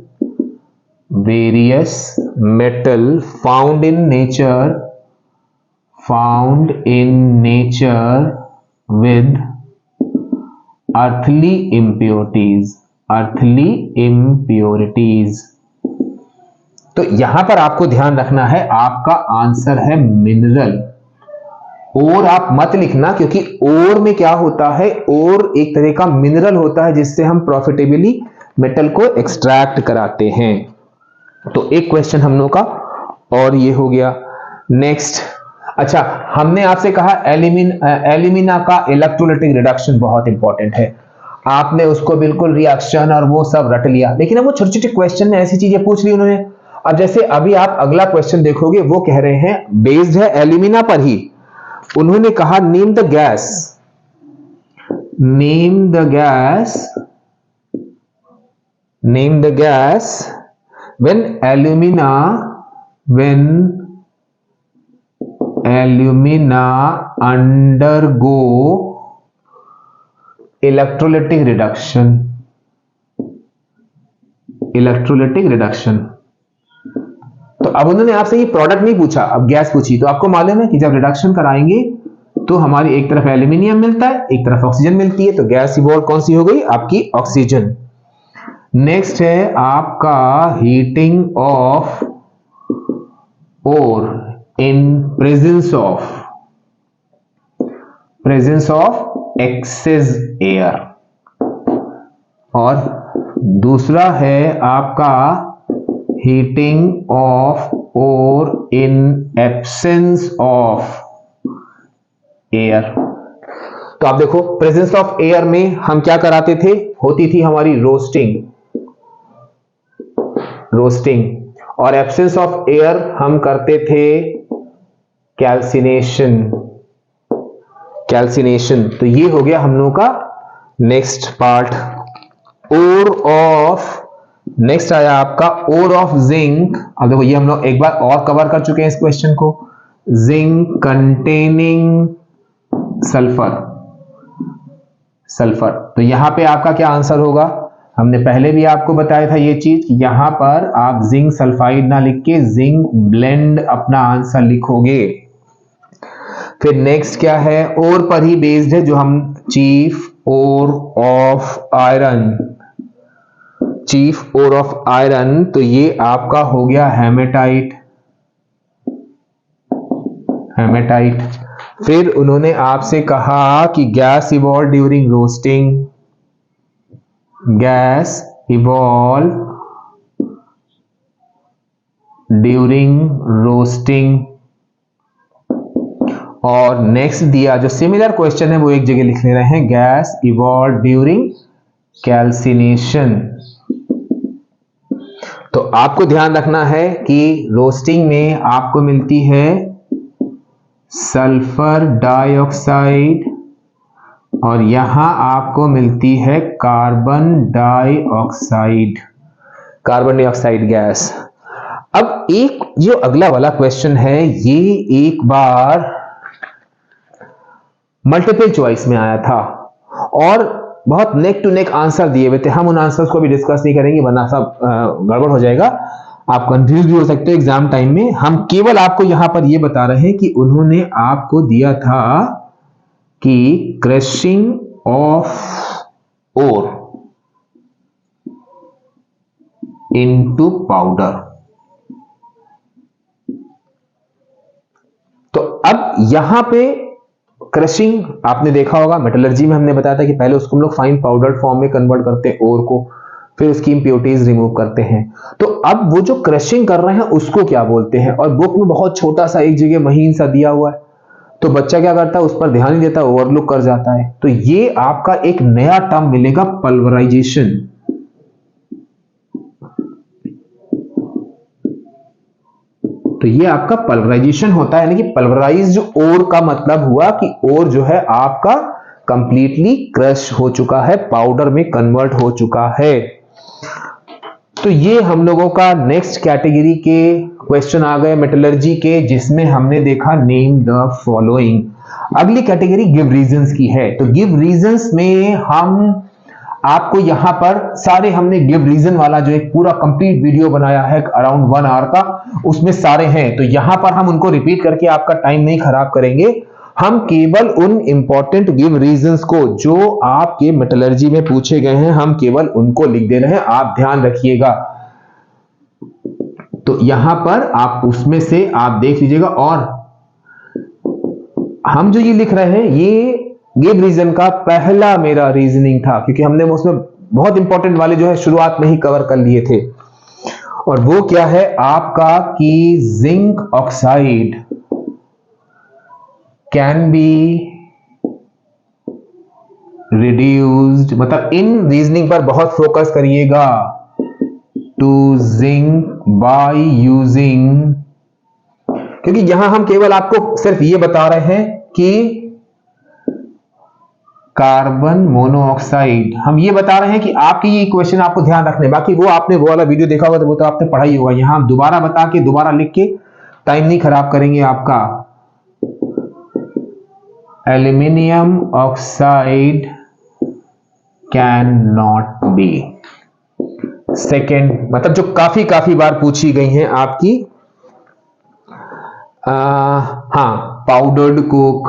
A: found in nature with earthly impurities। तो यहां पर आपको ध्यान रखना है, आपका आंसर है मिनरल। और आप मत लिखना, क्योंकि ओर में क्या होता है, ओर एक तरह का मिनरल होता है जिससे हम प्रॉफिटेबली मेटल को एक्सट्रैक्ट कराते हैं। तो एक क्वेश्चन हम लोग का और ये हो गया। नेक्स्ट, अच्छा, हमने आपसे कहा एल्यूमिना का इलेक्ट्रोलाइटिक रिडक्शन बहुत इंपॉर्टेंट है। आपने उसको बिल्कुल रिएक्शन और वो सब रट लिया, लेकिन अब वो छोटे छोटे क्वेश्चन में ऐसी चीजें पूछ ली उन्होंने। अब जैसे अभी आप अगला क्वेश्चन देखोगे, वो कह रहे हैं बेस्ड है एल्यूमिना पर ही। उन्होंने कहा name the gas when alumina undergo electrolytic reduction. तो अब उन्होंने आपसे ये प्रोडक्ट नहीं पूछा, अब गैस पूछी। तो आपको मालूम है कि जब रिडक्शन कराएंगे तो हमारी एक तरफ एल्यूमिनियम मिलता है, एक तरफ ऑक्सीजन मिलती है, तो गैस इवॉल्व कौन सी हो गई, आपकी ऑक्सीजन। नेक्स्ट है आपका heating of ore in presence of excess air, और दूसरा है आपका heating of ore in absence of air. तो आप देखो, प्रेजेंस ऑफ एयर में हम क्या कराते थे, होती थी हमारी रोस्टिंग, रोस्टिंग, और एब्सेंस ऑफ एयर हम करते थे कैल्सिनेशन। कैल्सिनेशन, तो ये हो गया हम लोगों का next part. Ore of, next आया आपका ओर ऑफ जिंक। अब देखो ये हम लोग एक बार और कवर कर चुके हैं इस क्वेश्चन को, जिंक कंटेनिंग सल्फर। सल्फर, तो यहां पे आपका क्या आंसर होगा? हमने पहले भी आपको बताया था ये चीज, यहां पर आप जिंक सल्फाइड ना लिख के जिंक ब्लेंड अपना आंसर लिखोगे। फिर नेक्स्ट क्या है? ओर पर ही बेस्ड है, जो हम chief ore of iron, chief ore of iron, तो ये आपका हो गया हेमेटाइट। हेमेटाइट। फिर उन्होंने आपसे कहा कि gas evolve during roasting, gas evolve during roasting. और नेक्स्ट दिया जो सिमिलर क्वेश्चन है वो एक जगह लिख ले रहे हैं, गैस इवॉल्व ड्यूरिंग कैल्सिनेशन। तो आपको ध्यान रखना है कि रोस्टिंग में आपको मिलती है सल्फर डाइऑक्साइड और यहां आपको मिलती है carbon dioxide, carbon dioxide gas. अब एक जो अगला वाला क्वेश्चन है ये एक बार मल्टीपल चॉइस में आया था और बहुत नेक टू नेक आंसर दिए हुए थे। हम उन आंसर्स को भी डिस्कस नहीं करेंगे वरना सब गड़बड़ हो जाएगा, आप कंफ्यूज भी हो सकते हो एग्जाम टाइम में। हम केवल आपको यहां पर यह बता रहे हैं कि उन्होंने आपको दिया था कि crushing of ore into powder. तो अब यहां पे क्रशिंग आपने देखा होगा, मेटलर्जी में हमने बताया था कि पहले उसको हम लोग फाइन पाउडर फॉर्म में कन्वर्ट करते हैं ओर को, फिर उसकी इंप्योरिटीज रिमूव करते हैं। तो अब वो जो क्रशिंग कर रहे हैं उसको क्या बोलते हैं? और बुक में बहुत छोटा सा एक जगह महीन सा दिया हुआ है, तो बच्चा क्या करता है उस पर ध्यान नहीं देता, ओवरलुक कर जाता है। तो ये आपका एक नया टर्म मिलेगा, पल्वराइजेशन। तो ये आपका पल्वराइजेशन होता है, यानी कि पल्वराइज ओर का मतलब हुआ कि ओर जो है आपका कंप्लीटली क्रश हो चुका है, पाउडर में कन्वर्ट हो चुका है। तो ये हम लोगों का नेक्स्ट कैटेगरी के क्वेश्चन आ गए मेटलर्जी के, जिसमें हमने देखा नेम द फॉलोइंग। अगली कैटेगरी गिव रीजंस की है। तो गिव रीजंस में हम आपको यहां पर सारे हमने गिव रीजन वाला जो एक पूरा कंप्लीट वीडियो बनाया है अराउंड 1 आवर का, उसमें सारे हैं। तो यहां पर हम उनको रिपीट करके आपका टाइम नहीं खराब करेंगे, हम केवल उन इंपॉर्टेंट गिव रीजंस को जो आपके मेटलर्जी में पूछे गए हैं हम केवल उनको लिख दे रहे हैं, आप ध्यान रखिएगा। तो यहां पर आप उसमें से आप देख लीजिएगा, और हम जो ये लिख रहे हैं ये गिव रीजन का पहला मेरा रीजनिंग था, क्योंकि हमने उसमें बहुत इंपॉर्टेंट वाले जो है शुरुआत में ही कवर कर लिए थे। और वो क्या है आपका कि zinc oxide can be reduced, मतलब इन रीजनिंग पर बहुत फोकस करिएगा, टू जिंक बाय यूजिंग, क्योंकि यहां हम केवल आपको सिर्फ ये बता रहे हैं कि कार्बन मोनोऑक्साइड, हम ये बता रहे हैं कि आपके ये क्वेश्चन आपको ध्यान रखने, बाकी वो आपने वो वाला वीडियो देखा होगा तो वो तो आपने पढ़ा ही होगा। यहां हम दोबारा बता के दोबारा लिख के टाइम नहीं खराब करेंगे आपका। Aluminium oxide can not be. Second, मतलब जो काफी बार पूछी गई हैं आपकी, हाँ, powdered Coke,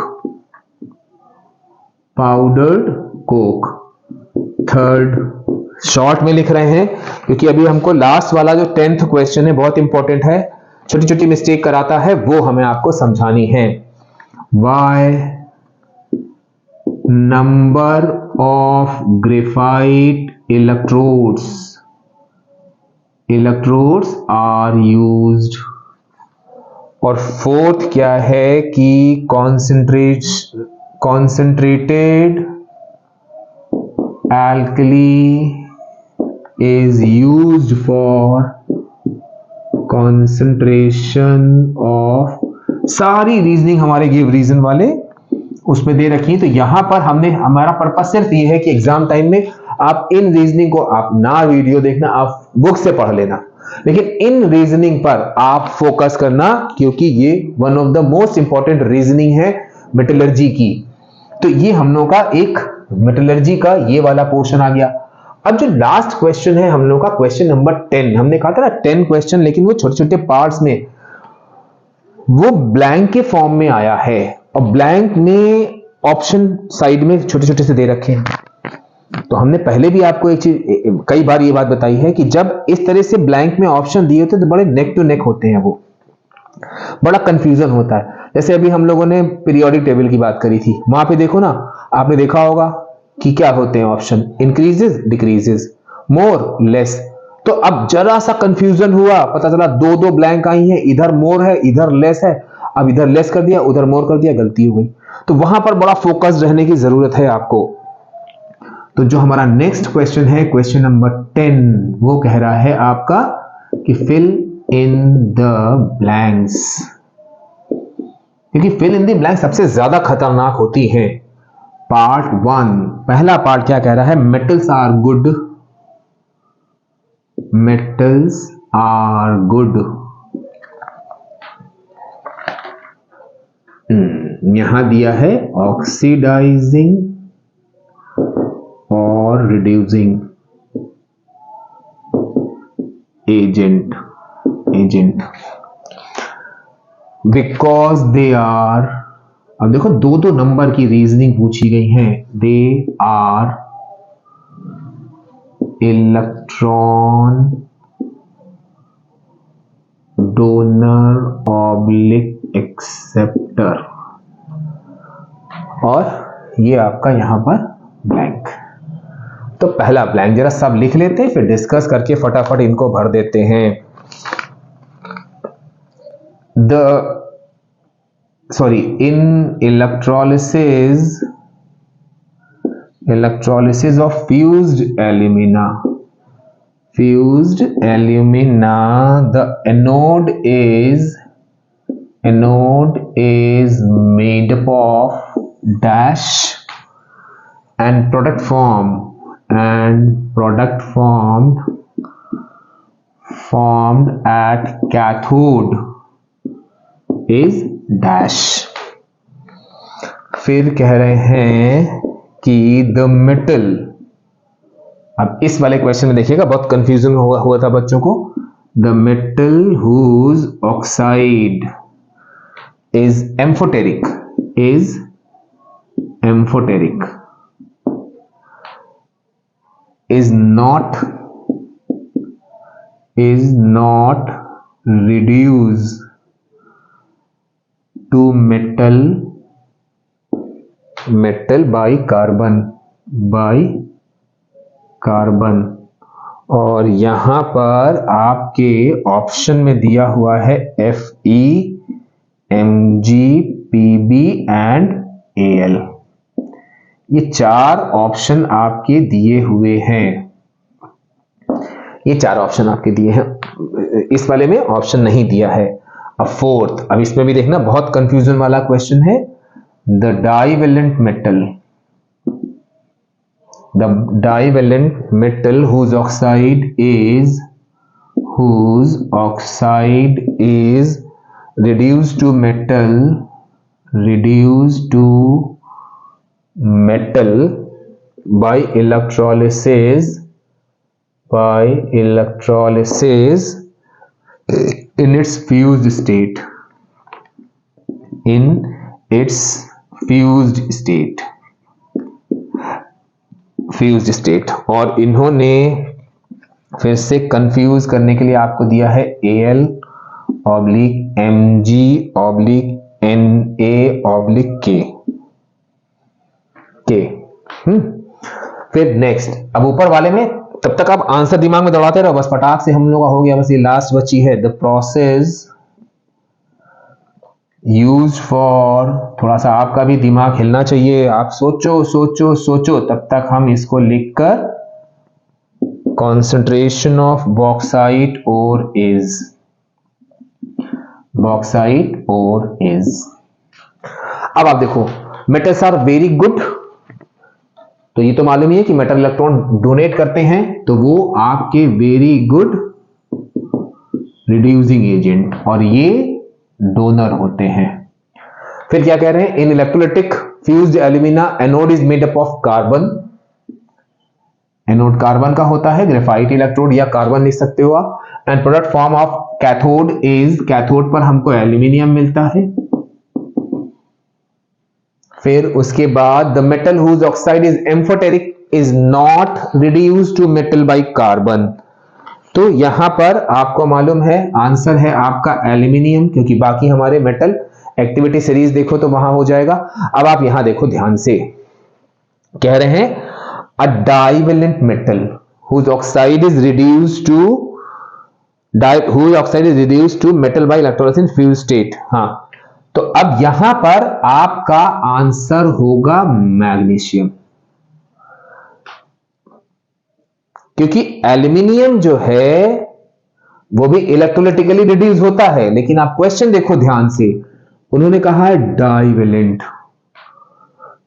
A: powdered Coke. Third, short में लिख रहे हैं क्योंकि अभी हमको लास्ट वाला जो 10th क्वेश्चन है बहुत इंपॉर्टेंट है, छोटी छोटी मिस्टेक कराता है, वो हमें आपको समझानी है। Why number of graphite electrodes are used. और फोर्थ क्या है कि concentrated alkali is used for concentration of, सारी रीजनिंग हमारे गिव रीजन वाले उसमें दे रखी है। तो यहां पर हमने, हमारा पर्पस सिर्फ ये है कि एग्जाम टाइम में आप इन रीजनिंग को आप ना वीडियो देखना, आप बुक से पढ़ लेना, लेकिन इन रीजनिंग पर आप फोकस करना, क्योंकि ये one of the most important reasoning है मेटलर्जी की। तो ये हम लोग का एक मेटलर्जी का ये वाला पोर्शन आ गया। अब जो लास्ट क्वेश्चन है हम लोग का, क्वेश्चन नंबर 10, हमने कहा था ना 10 क्वेश्चन, लेकिन वो छोटे छोटे पार्ट्स में, वो ब्लैंक के फॉर्म में आया है, और ब्लैंक में ऑप्शन साइड में छोटे छोटे से दे रखे हैं। तो हमने पहले भी आपको एक चीज कई बार ये बात बताई है कि जब इस तरह से ब्लैंक में ऑप्शन दिए होते हैं तो बड़े नेक टू नेक होते हैं, वो बड़ा कंफ्यूजन होता है। जैसे अभी हम लोगों ने पीरियोडिक टेबल की बात करी थी, वहां पे देखो ना, आपने देखा होगा कि क्या होते हैं ऑप्शन, इंक्रीजेस, डिक्रीजेस, मोर, लेस। तो अब जरा सा कंफ्यूजन हुआ, पता चला दो दो ब्लैंक आई हैं, इधर मोर है इधर लेस है, अब इधर लेस कर दिया उधर मोर कर दिया, गलती हो गई। तो वहां पर बड़ा फोकस रहने की जरूरत है आपको। तो जो हमारा नेक्स्ट क्वेश्चन है, क्वेश्चन नंबर 10, वो कह रहा है आपका कि फिल इन द ब्लैंक्स, क्योंकि फिल इन द ब्लैंक सबसे ज्यादा खतरनाक होती है। पार्ट 1, पहला पार्ट क्या कह रहा है, metals are good, metals are good. यहां दिया है ऑक्सीडाइजिंग और reducing agent, because they are, अब देखो दो दो नंबर की रीजनिंग पूछी गई है, they are electron donor oblique acceptor, और ये आपका यहां पर ब्लैंक। तो पहला ब्लैंक जरा सब लिख लेते हैं, फिर डिस्कस करके फटाफट इनको भर देते हैं। in electrolysis of fused alumina, the anode is made up of dash and product formed at cathode is dash। फिर कह रहे हैं कि द मेटल, अब इस वाले क्वेश्चन में देखिएगा बहुत कंफ्यूजन हुआ था बच्चों को। The metal whose oxide is amphoteric, is not reduced to metal by carbon। और यहां पर आपके ऑप्शन में दिया हुआ है Fe, Mg, Pb and Al। ये चार ऑप्शन आपके दिए हुए हैं, ये चार ऑप्शन आपके दिए हैं, इस वाले में ऑप्शन नहीं दिया है। अब फोर्थ, अब इसमें भी देखना बहुत कंफ्यूजन वाला क्वेश्चन है। The divalent metal whose oxide is reduced to metal by electrolysis in its fused state। और इन्होंने फिर से कंफ्यूज करने के लिए आपको दिया है Al oblique Mg oblique Na oblique K। फिर नेक्स्ट, अब ऊपर वाले में तब तक आप आंसर दिमाग में दौड़ाते रहो, बस फटाक से हम लोग का हो गया, बस ये लास्ट बची है। द प्रोसेस यूज फॉर, थोड़ा सा आपका भी दिमाग हिलना चाहिए, आप सोचो, तब तक हम इसको लिखकर concentration of bauxite ore is, bauxite ore is. अब आप देखो, मेटल्स आर वेरी गुड, तो ये तो मालूम ही है कि मेटल इलेक्ट्रॉन डोनेट करते हैं, तो वो आपके वेरी गुड रिड्यूसिंग एजेंट, और ये डोनर होते हैं। फिर क्या कह रहे हैं, in electrolytic fused alumina anode is made up of carbon. Anode carbon का होता है, ग्रेफाइट इलेक्ट्रोड या कार्बन लिख सकते हो आप। And product form of cathode is, cathode पर हमको एल्यूमिनियम मिलता है। फिर उसके बाद the metal whose oxide is amphoteric is not reduced to metal by carbon. तो यहां पर आपको मालूम है आंसर है आपका एल्यूमिनियम, क्योंकि बाकी हमारे मेटल एक्टिविटी सीरीज देखो तो वहां हो जाएगा। अब आप यहां देखो ध्यान से, कह रहे हैं a divalent metal whose oxide is reduced to metal by electrolysis in fuse state. हाँ, तो अब यहां पर आपका आंसर होगा मैग्नीशियम, क्योंकि एल्यूमिनियम जो है वो भी इलेक्ट्रोलाइटिकली रिड्यूस होता है, लेकिन आप क्वेश्चन देखो ध्यान से, उन्होंने कहा है डाइवेलेंट,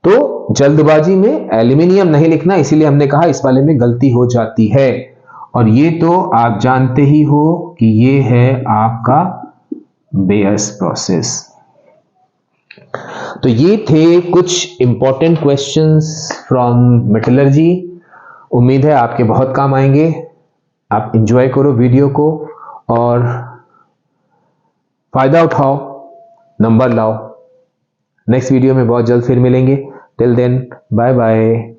A: तो जल्दबाजी में एल्यूमिनियम नहीं लिखना, इसीलिए हमने कहा इस वाले में गलती हो जाती है। और ये तो आप जानते ही हो कि ये है आपका बेयर्स प्रोसेस। तो ये थे कुछ इंपॉर्टेंट क्वेश्चंस फ्रॉम मेटलर्जी। उम्मीद है आपके बहुत काम आएंगे। आप एंजॉय करो वीडियो को और फायदा उठाओ, नंबर लाओ। नेक्स्ट वीडियो में बहुत जल्द फिर मिलेंगे। Till then bye bye.